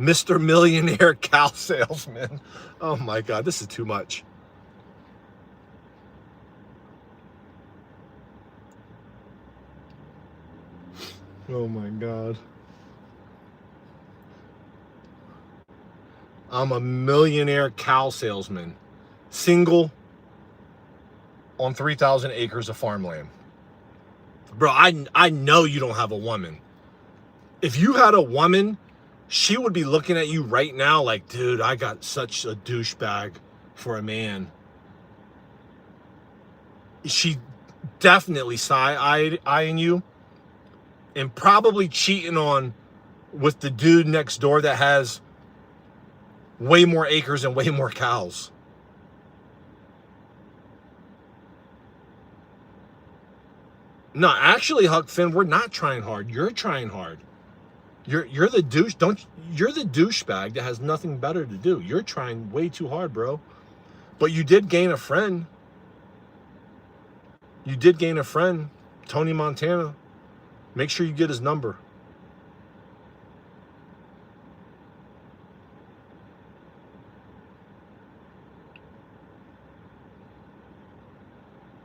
Mr. Millionaire Cow Salesman. Oh my God, this is too much. Oh my God. I'm a millionaire cow salesman, single on 3,000 acres of farmland. Bro, I know you don't have a woman. If you had a woman, she would be looking at you right now like, dude, I got such a douchebag for a man. She definitely side-eyeing you and probably cheating on with the dude next door that has way more acres and way more cows. No, actually, Huck Finn, we're not trying hard. You're trying hard. You're the douche. You're the douchebag that has nothing better to do. You're trying way too hard, bro. But you did gain a friend. You did gain a friend, Tony Montana. Make sure you get his number.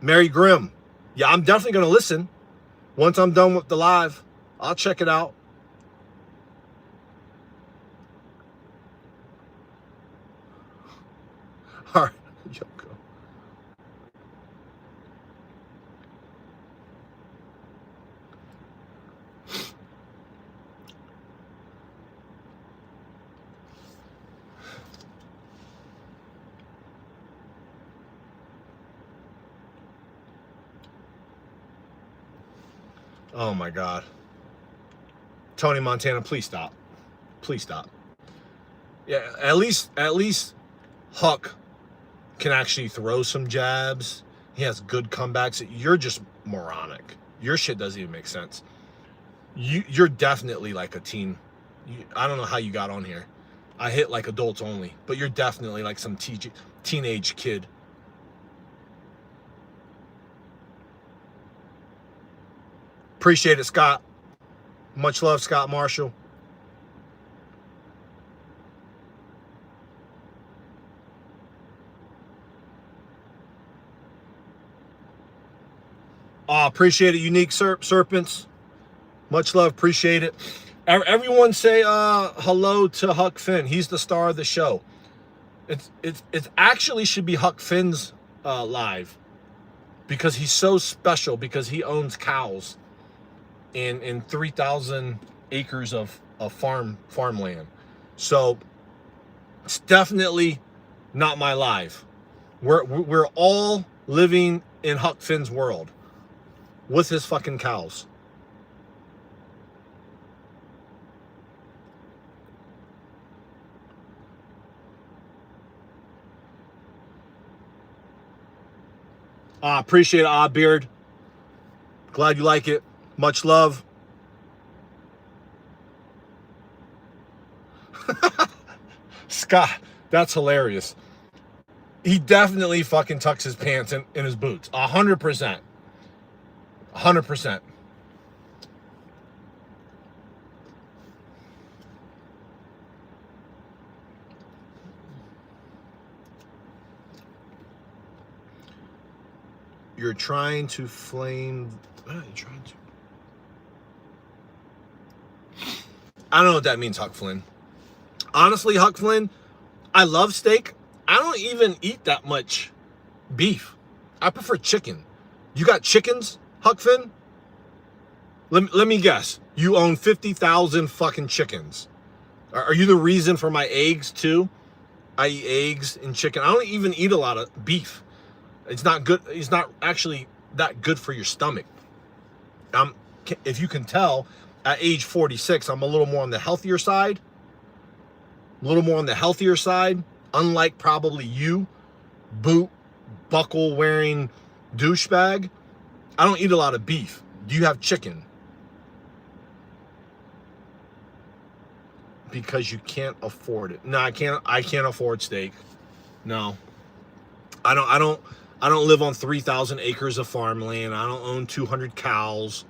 Mary Grimm. Yeah, I'm definitely going to listen. Once I'm done with the live, I'll check it out. All right, Yoko. Oh my God. Tony Montana, please stop. Please stop. Yeah, at least Huck can actually throw some jabs. He has good comebacks. You're just moronic. Your shit doesn't even make sense. You're definitely like a teen. I don't know how you got on here. I hit like adults only, but you're definitely like some teenage kid. Appreciate it, Scott. Much love, Scott Marshall. Appreciate it, Unique Serpents. Much love, appreciate it. Everyone say hello to Huck Finn. He's the star of the show. It's actually should be Huck Finn's live, because he's so special, because he owns cows in 3,000 acres of farmland. So it's definitely not my live. We're all living in Huck Finn's world with his fucking cows. Appreciate it, Oddbeard. Glad you like it. Much love. Scott, that's hilarious. He definitely fucking tucks his pants in his boots. 100%. 100%. You're trying to flame. What are you trying to? I don't know what that means, Huck Flynn. Honestly, Huck Flynn, I love steak. I don't even eat that much beef. I prefer chicken. You got chickens, Huck Finn? Let me guess. You own 50,000 fucking chickens. Are you the reason for my eggs too? I eat eggs and chicken. I don't even eat a lot of beef. It's not good. It's not actually that good for your stomach. If you can tell, at age 46, I'm a little more on the healthier side. Unlike probably you, boot, buckle wearing douchebag. I don't eat a lot of beef. Do you have chicken? Because you can't afford it. No, I can't afford steak. No. I don't live on 3,000 acres of farmland. I don't own 200 cows.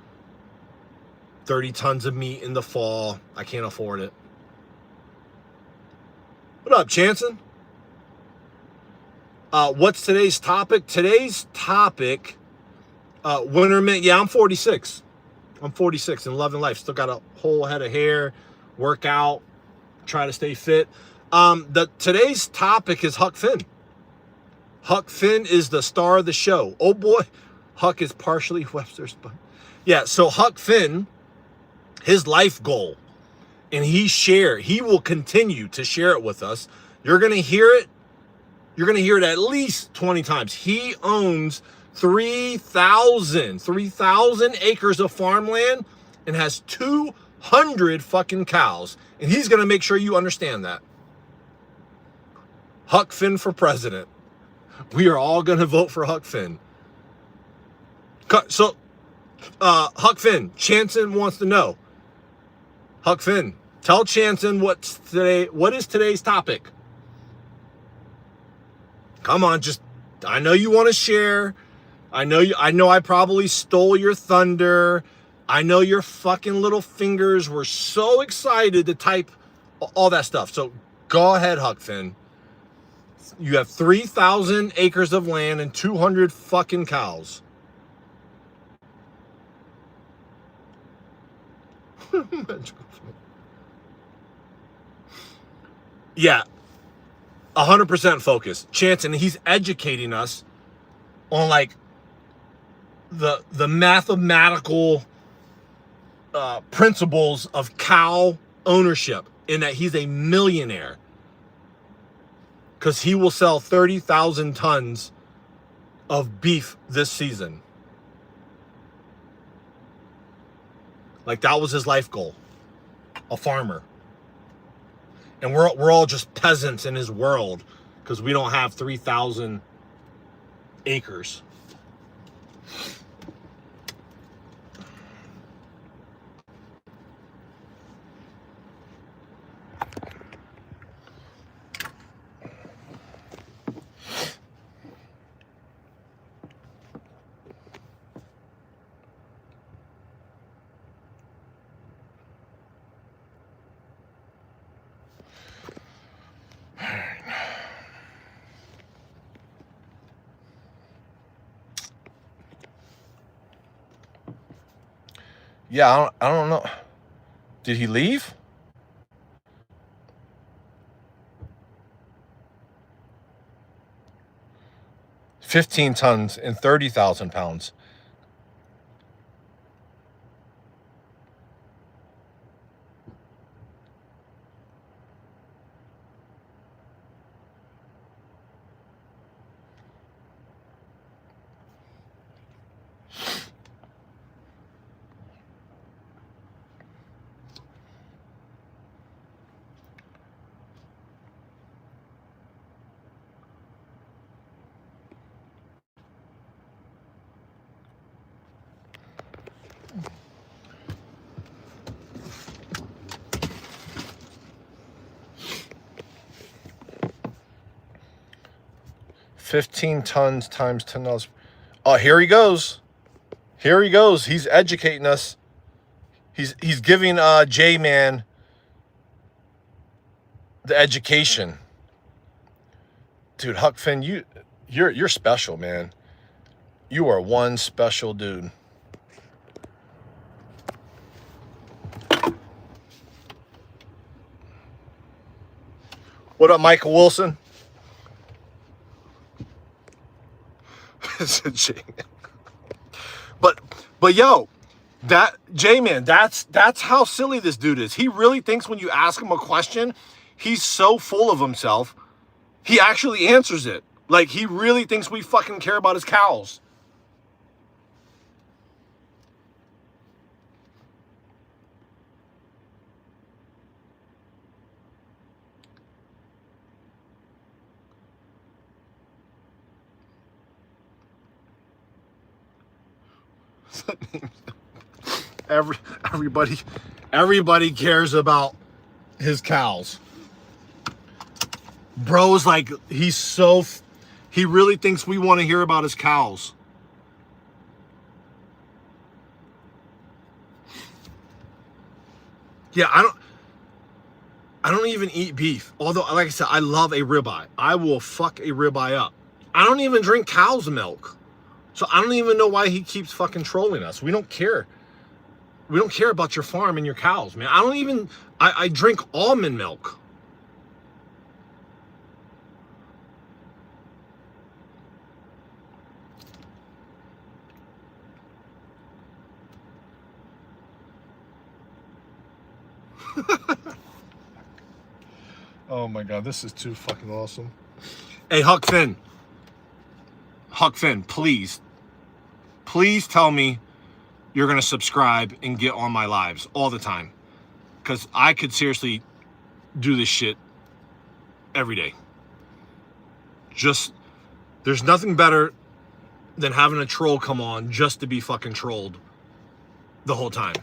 30 tons of meat in the fall. I can't afford it. What up, Chanson? What's today's topic? Today's topic, winter mint. Yeah, I'm 46. I'm 46 and loving life. Still got a whole head of hair, work out, try to stay fit. Today's topic is Huck Finn. Huck Finn is the star of the show. Oh boy, Huck is partially Webster's. Yeah, so Huck Finn, his life goal, and he will continue to share it with us. You're going to hear it. You're going to hear it at least 20 times. He owns 3,000 acres of farmland and has 200 fucking cows. And he's going to make sure you understand that. Huck Finn for president. We are all going to vote for Huck Finn. So, Huck Finn, Chanson wants to know. Huck Finn, tell Chanson what is today's topic? Come on, I know you want to share. I know you. I know I probably stole your thunder. I know your fucking little fingers were so excited to type all that stuff. So go ahead, Huck Finn. You have 3,000 acres of land and 200 fucking cows. Yeah, 100% focused. Chance, and he's educating us on like the mathematical principles of cow ownership, in that he's a millionaire because he will sell 30,000 tons of beef this season. Like, that was his life goal, a farmer. And we're all just peasants in his world because we don't have 3,000 acres. Yeah, I don't know. Did he leave? $15 tons and 30,000 pounds. $15 tons times $10. Oh, here he goes. Here he goes. He's educating us. He's giving J-Man the education. Dude, Huck Finn, you're special, man. You are one special dude. What up, Michael Wilson? But yo, that J-Man, that's how silly this dude is. He really thinks when you ask him a question, he's so full of himself, he actually answers it. Like, he really thinks we fucking care about his cows. Everybody cares about his cows. Bro's like, he really thinks we want to hear about his cows. Yeah, I don't even eat beef. Although, like I said, I love a ribeye. I will fuck a ribeye up. I don't even drink cow's milk. So I don't even know why he keeps fucking trolling us. We don't care. We don't care about your farm and your cows, man. I drink almond milk. Oh my God, this is too fucking awesome. Hey, Huck Finn, please tell me you're going to subscribe and get on my lives all the time. Because I could seriously do this shit every day. There's nothing better than having a troll come on just to be fucking trolled the whole time.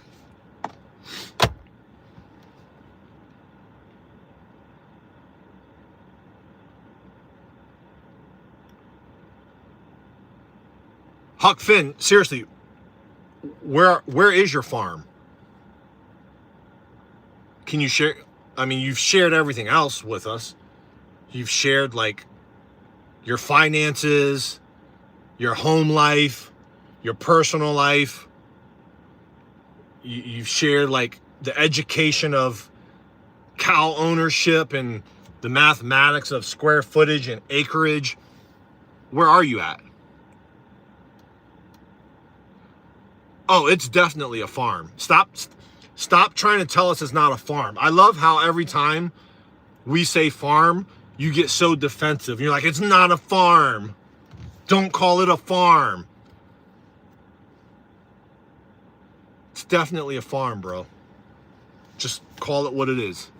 Huck Finn, seriously, where is your farm? Can you share? I mean, you've shared everything else with us. You've shared like your finances, your home life, your personal life. You've shared like the education of cow ownership and the mathematics of square footage and acreage. Where are you at? Oh, it's definitely a farm. Stop trying to tell us it's not a farm. I love how every time we say farm, you get so defensive. You're like, it's not a farm. Don't call it a farm. It's definitely a farm, bro. Just call it what it is.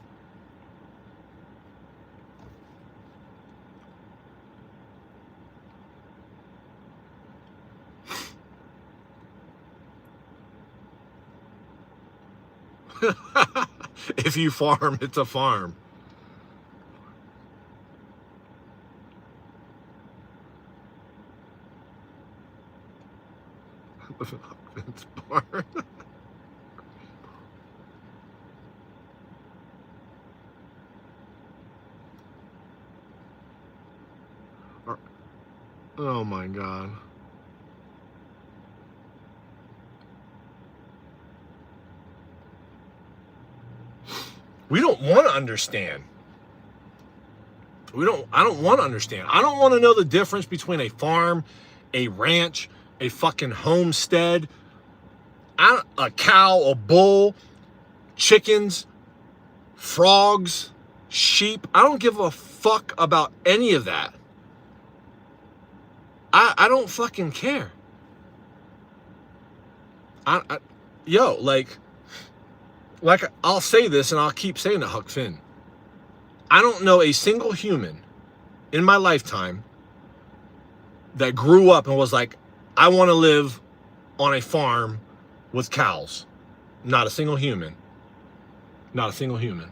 If you farm, it's a farm. It's barn. Oh my God. We don't want to understand. I don't want to understand. I don't want to know the difference between a farm, a ranch, a fucking homestead, a cow, a bull, chickens, frogs, sheep. I don't give a fuck about any of that. I don't fucking care. Yo, like I'll say this and I'll keep saying it, Huck Finn. I don't know a single human in my lifetime that grew up and was like, I want to live on a farm with cows. Not a single human. Not a single human.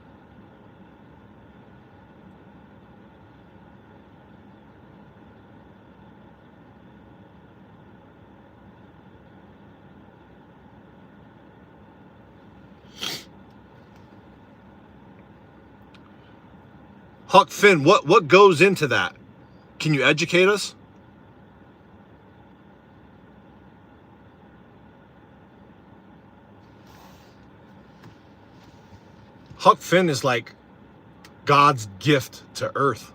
Huck Finn, what goes into that? Can you educate us? Huck Finn is like God's gift to Earth.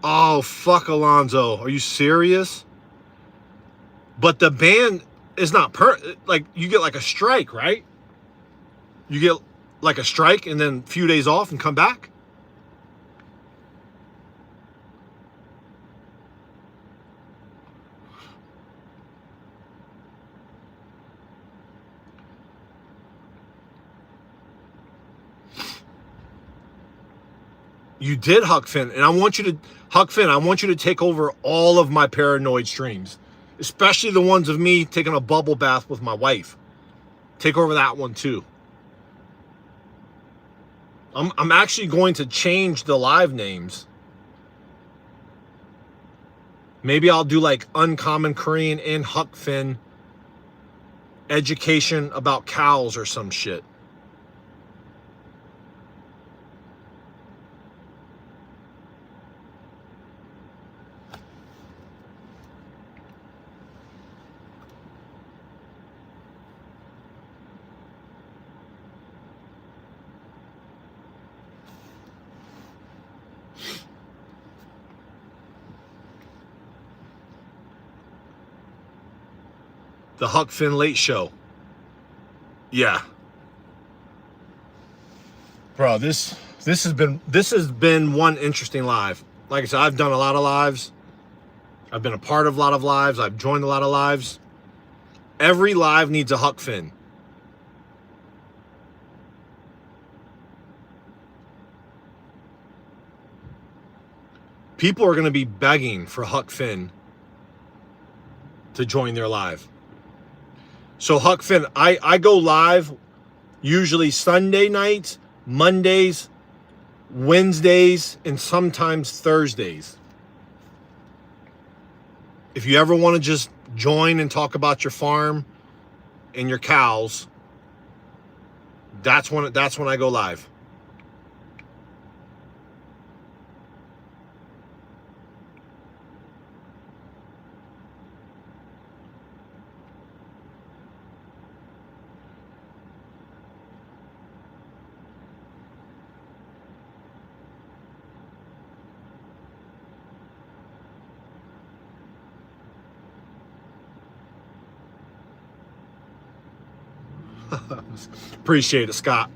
Oh, fuck, Alonzo. Are you serious? But the ban is not like, you get like a strike, right? You get like a strike and then a few days off and come back? You did, Huck Finn, and I want you to take over all of my paranoid streams, especially the ones of me taking a bubble bath with my wife. Take over that one too. I'm actually going to change the live names. Maybe I'll do like Uncommon Korean and Huck Finn education about cows or some shit. The Huck Finn Late Show. Yeah. Bro, this has been one interesting live. Like I said, I've done a lot of lives. I've been a part of a lot of lives. I've joined a lot of lives. Every live needs a Huck Finn. People are going to be begging for Huck Finn to join their live. So Huck Finn, I go live usually Sunday nights Mondays, Wednesdays, and sometimes Thursdays. If you ever want to just join and talk about your farm and your cows, that's when I go live. Appreciate it, Scott.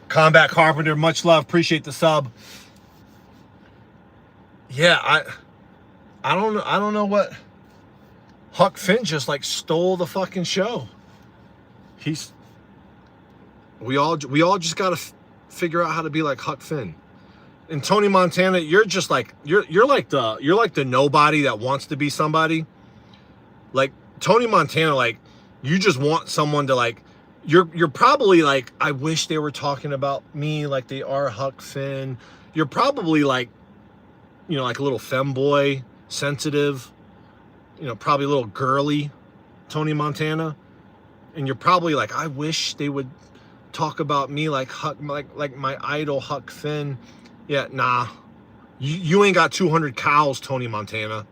Combat Carpenter, much love. Appreciate the sub. Yeah, I don't know what Huck Finn just like stole the fucking show. We all just gotta figure out how to be like Huck Finn. And Tony Montana, you're just like you're like the nobody that wants to be somebody. Like Tony Montana, like you just want someone to like. You're probably like, I wish they were talking about me like they are Huck Finn. You're probably like, you know, like a little femboy, sensitive, you know, probably a little girly, Tony Montana. And you're probably like, I wish they would talk about me like Huck, like my idol Huck Finn. Yeah, nah. You ain't got 200 cows, Tony Montana.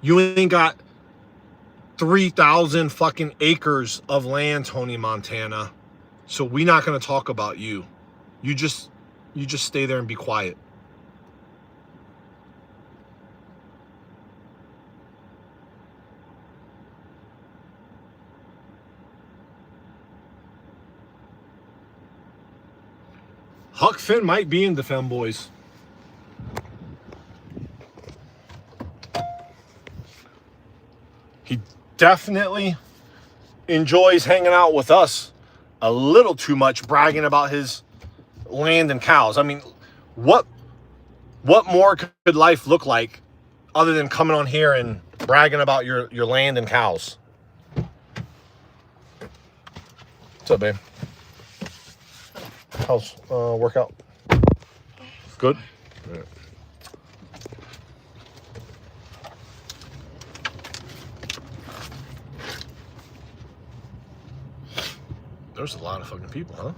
You ain't got 3,000 fucking acres of land, Tony Montana. So we're not going to talk about you. You just stay there and be quiet. Huck Finn might be in the femboys. He definitely enjoys hanging out with us a little too much, bragging about his land and cows. I mean, what more could life look like other than coming on here and bragging about your land and cows? What's up, babe? How's workout? Good? All right. There's a lot of fucking people, huh?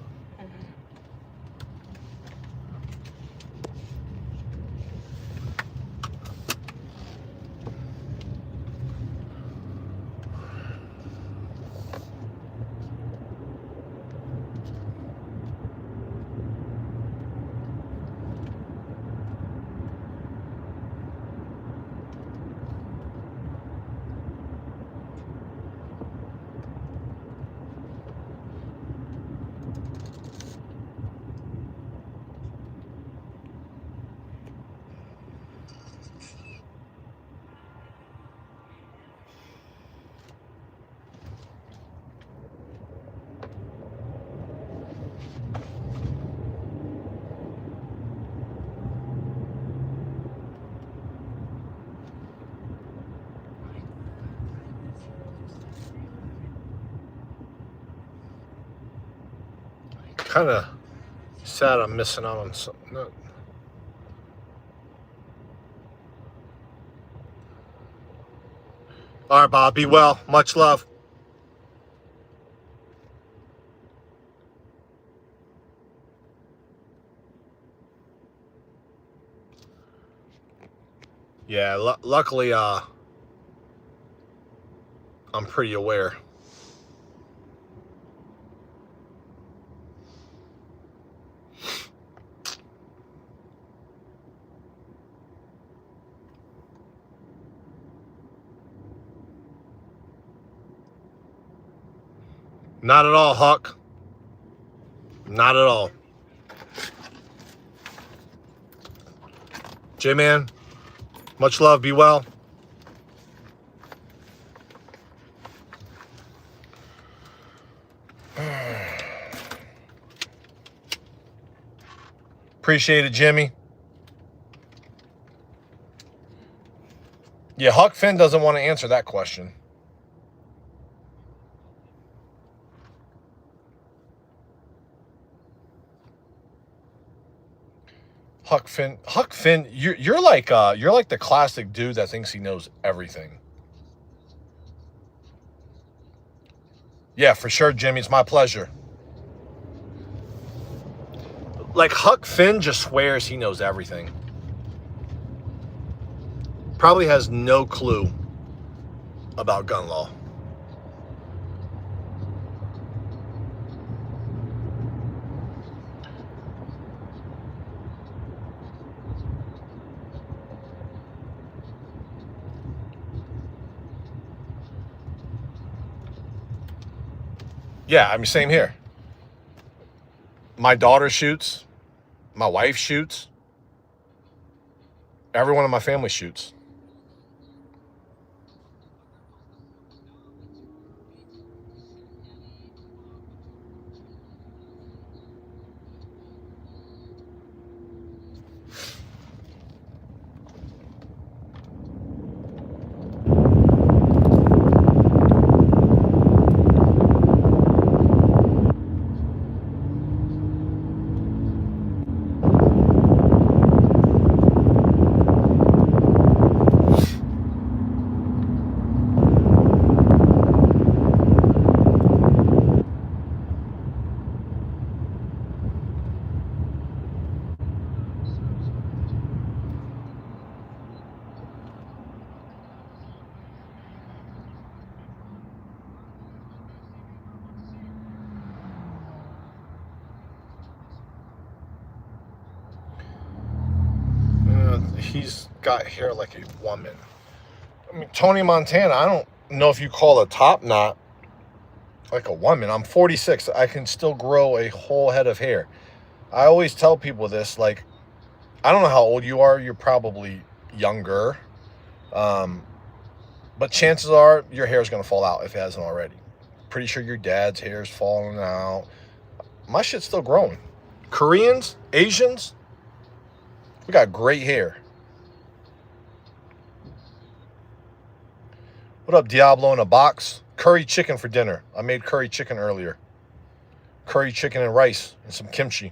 Kind of sad I'm missing out on something. No. All right, Bob, be well. Much love. Yeah, luckily, I'm pretty aware. Not at all, Huck. Not at all. J-Man, much love. Be well. Appreciate it, Jimmy. Yeah, Huck Finn doesn't want to answer that question. Huck Finn, you're like the classic dude that thinks he knows everything. Yeah, for sure, Jimmy. It's my pleasure. Like, Huck Finn just swears he knows everything. Probably has no clue about gun law. Yeah, I mean, same here. My daughter shoots. My wife shoots. Everyone in my family shoots. He's got hair like a woman. I mean, Tony Montana, I don't know if you call a top knot like a woman. I'm 46. I can still grow a whole head of hair. I always tell people this, like, I don't know how old you are. You're probably younger. But chances are your hair is going to fall out if it hasn't already. Pretty sure your dad's hair is falling out. My shit's still growing. Koreans, Asians, we got great hair. What up, Diablo in a box? Curry chicken for dinner. I made curry chicken earlier. Curry chicken and rice and some kimchi.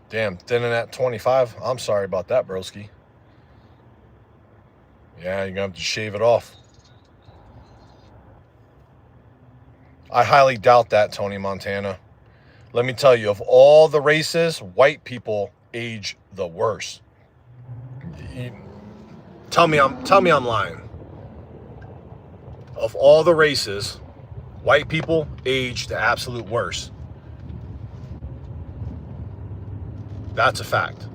Damn, thinning at 25. I'm sorry about that, broski. Yeah, you're going to have to shave it off. I highly doubt that, Tony Montana. Let me tell you, of all the races, white people age the worst. Tell me I'm lying. Of all the races, white people age the absolute worst. That's a fact.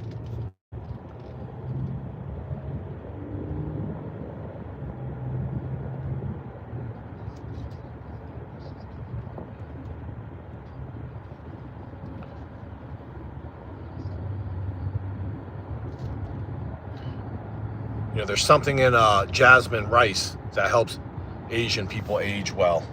You know, there's something in jasmine rice that helps Asian people age well.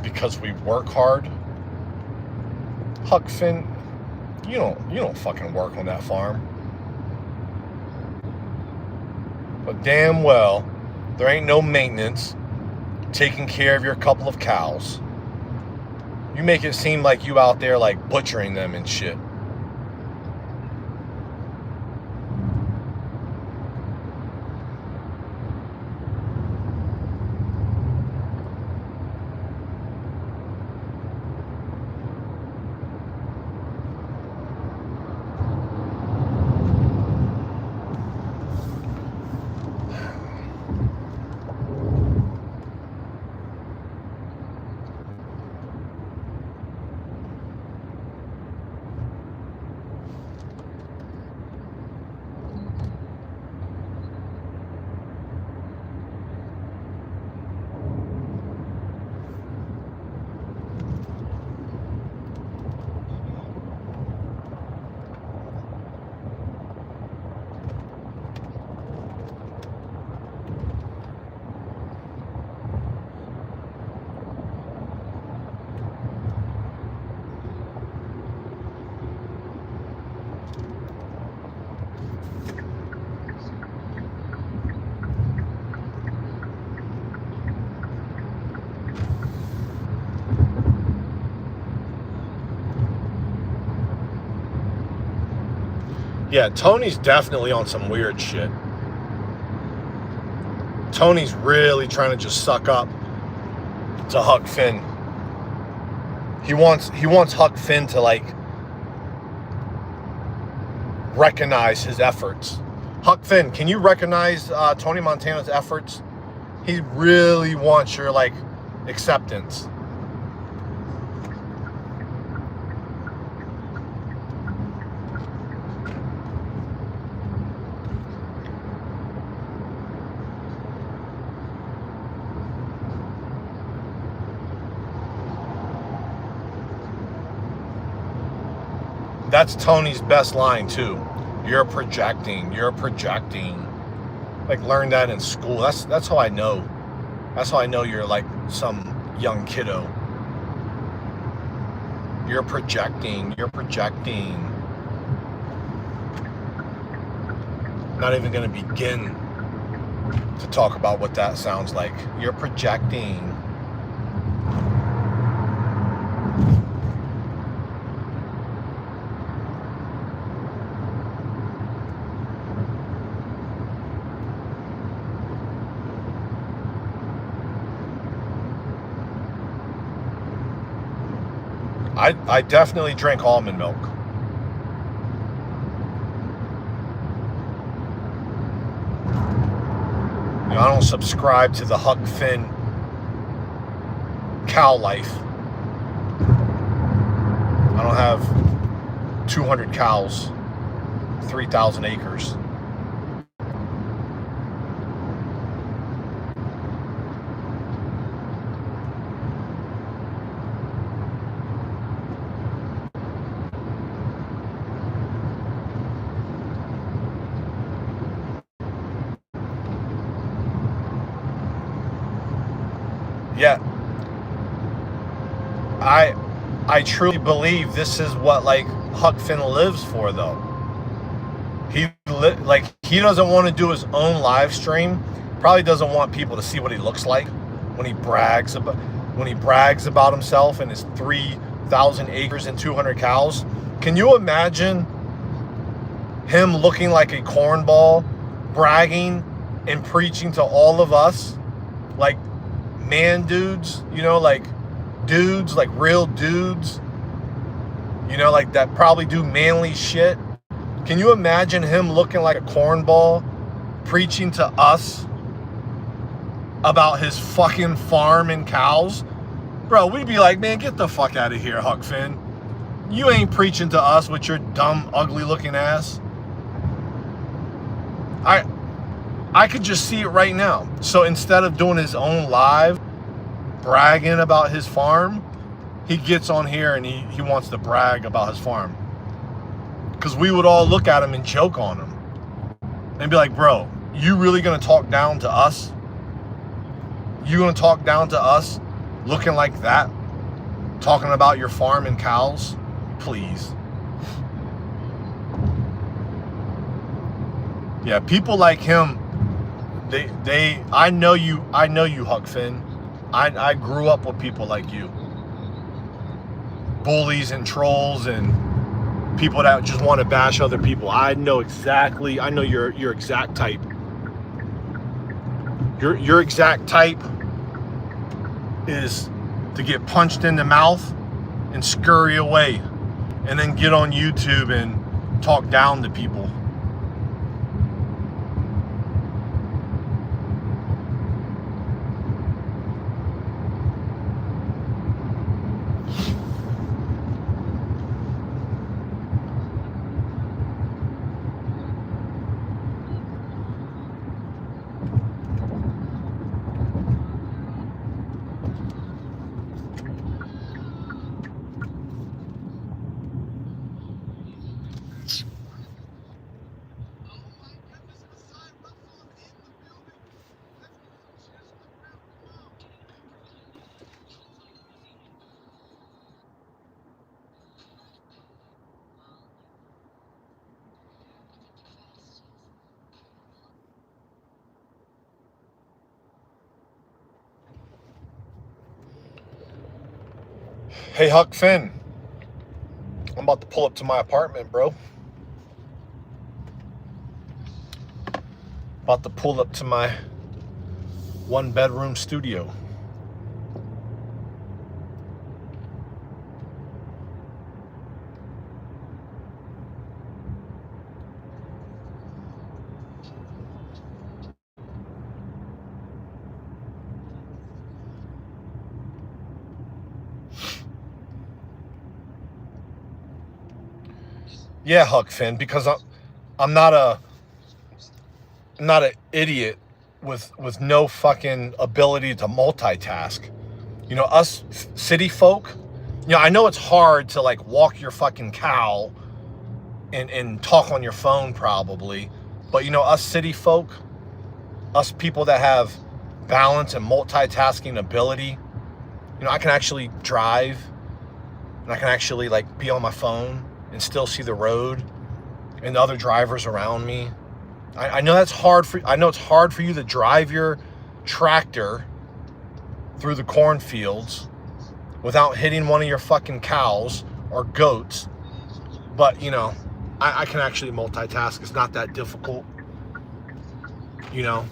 Because we work hard. Huck Finn, you don't fucking work on that farm. But damn well, there ain't no maintenance taking care of your couple of cows. You make it seem like you out there like butchering them and shit. Yeah, Tony's definitely on some weird shit. Tony's really trying to just suck up to Huck Finn. He wants Huck Finn to like recognize his efforts. Huck Finn, can you recognize Tony Montana's efforts? He really wants your like acceptance. That's Tony's best line too. You're projecting. You're projecting. Like, learn that in school. That's how I know. That's how I know you're like some young kiddo. You're projecting. You're projecting. Not even going to begin to talk about what that sounds like. You're projecting. I definitely drink almond milk. You know, I don't subscribe to the Huck Finn cow life. I don't have 200 cows, 3,000 acres. Yeah, I truly believe this is what like Huck Finn lives for, though. He doesn't want to do his own live stream. Probably doesn't want people to see what he looks like when he brags about himself and his 3,000 acres and 200 cows. Can you imagine him looking like a cornball, bragging and preaching to all of us, like man dudes, you know, like dudes, like real dudes, you know, like that probably do manly shit. Can you imagine him looking like a cornball, preaching to us about his fucking farm and cows? Bro, we'd be like, man, get the fuck out of here, Huck Finn. You ain't preaching to us with your dumb, ugly looking ass. I could just see it right now. So instead of doing his own live, bragging about his farm, he gets on here and he wants to brag about his farm. Because we would all look at him and joke on him. And be like, bro, you really gonna talk down to us? You gonna talk down to us looking like that? Talking about your farm and cows? Please. Yeah, people like him, I know you, Huck Finn. I grew up with people like you. Bullies and trolls and people that just want to bash other people. I know your exact type. Your exact type is to get punched in the mouth and scurry away and then get on YouTube and talk down to people. Hey, Huck Finn, I'm about to pull up to my apartment, bro. About to pull up to my 1-bedroom studio. Yeah, Huck Finn, because I'm not an idiot with no fucking ability to multitask. You know, us city folk, you know, I know it's hard to like walk your fucking cow and talk on your phone probably, but you know, us city folk, us people that have balance and multitasking ability, you know, I can actually drive and I can actually like be on my phone and still see the road and the other drivers around me. I know that's hard for, I know it's hard for you to drive your tractor through the cornfields without hitting one of your fucking cows or goats. But, you know, I can actually multitask. It's not that difficult. You know,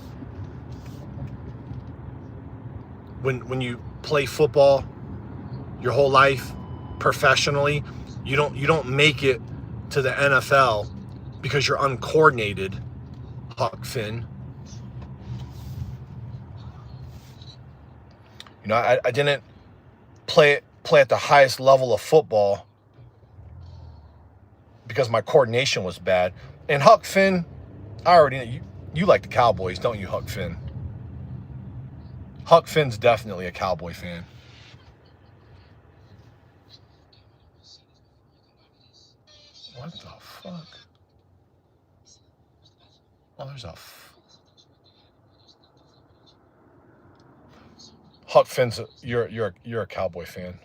when you play football your whole life professionally, you don't make it to the NFL because you're uncoordinated, Huck Finn. You know, I didn't play at the highest level of football because my coordination was bad. And Huck Finn, I already know you like the Cowboys, don't you, Huck Finn? Huck Finn's definitely a Cowboy fan. What the fuck? Oh, there's a Huck Finn's you're a Cowboy fan.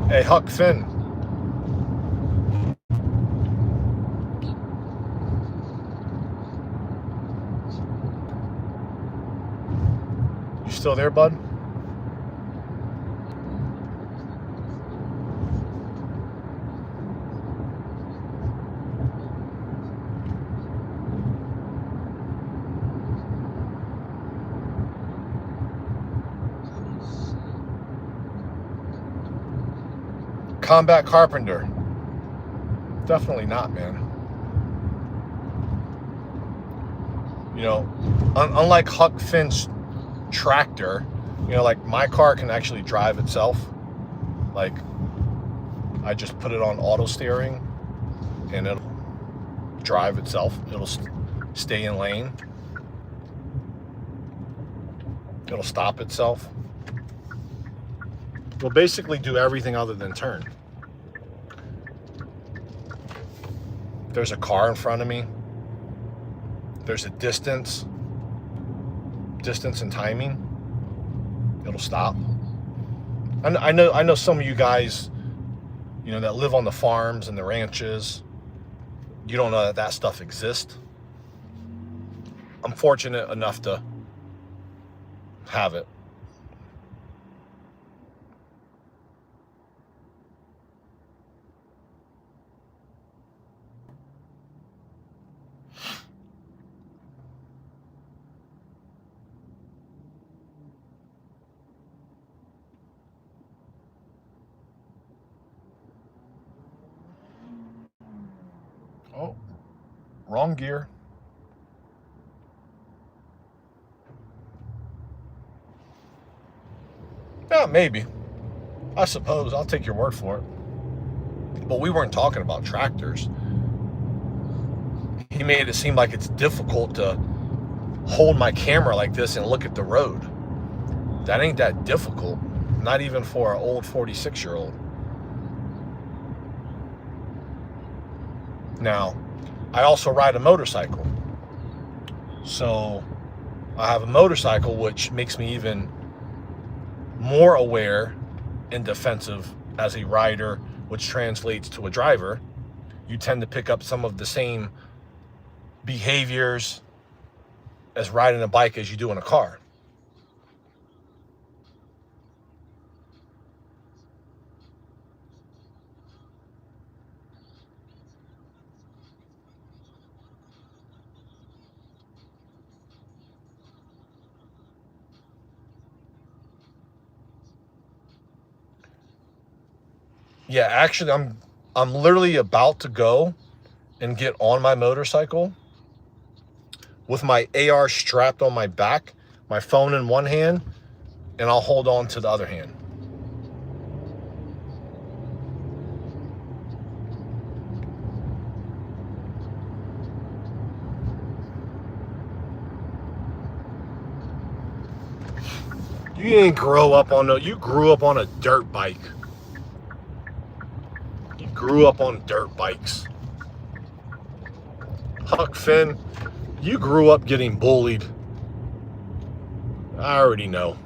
Hey, Huck Finn. You still there, bud? Combat carpenter. Definitely not, man. You know, unlike Huck Finn's tractor, you know, like my car can actually drive itself. Like, I just put it on auto steering and it'll drive itself. It'll stay in lane. It'll stop itself. It'll basically do everything other than turn. There's a car in front of me. There's a distance and timing. It'll stop. I know some of you guys, you know, that live on the farms and the ranches, you don't know that stuff exists. I'm fortunate enough to have it. Oh, wrong gear. Yeah, maybe. I suppose. I'll take your word for it. But we weren't talking about tractors. He made it seem like it's difficult to hold my camera like this and look at the road. That ain't that difficult. Not even for an old 46-year-old. Now, I also ride a motorcycle. So I have a motorcycle, which makes me even more aware and defensive as a rider, which translates to a driver. You tend to pick up some of the same behaviors as riding a bike as you do in a car. Yeah, actually, I'm literally about to go and get on my motorcycle with my AR strapped on my back, my phone in one hand, and I'll hold on to the other hand. You didn't grow up on you grew up on a dirt bike. You grew up on dirt bikes. Huck Finn, you grew up getting bullied. I already know.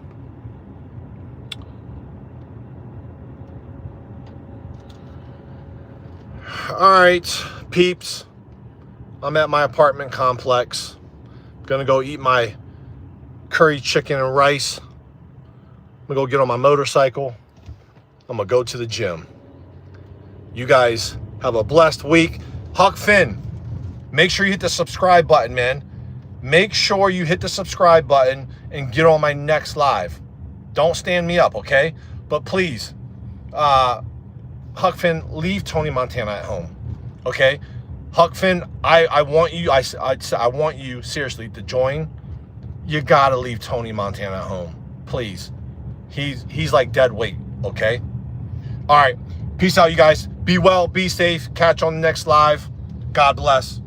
All right, peeps. I'm at my apartment complex. Gonna go eat my curry chicken and rice. I'm gonna go get on my motorcycle. I'm gonna go to the gym. You guys have a blessed week. Huck Finn, make sure you hit the subscribe button, man. Make sure you hit the subscribe button and get on my next live. Don't stand me up, okay? But please, Huck Finn, leave Tony Montana at home, okay? Huck Finn, I want you, I want you seriously to join. You gotta leave Tony Montana at home, please. He's like dead weight, okay? All right, peace out, you guys. Be well, be safe. Catch you on the next live. God bless.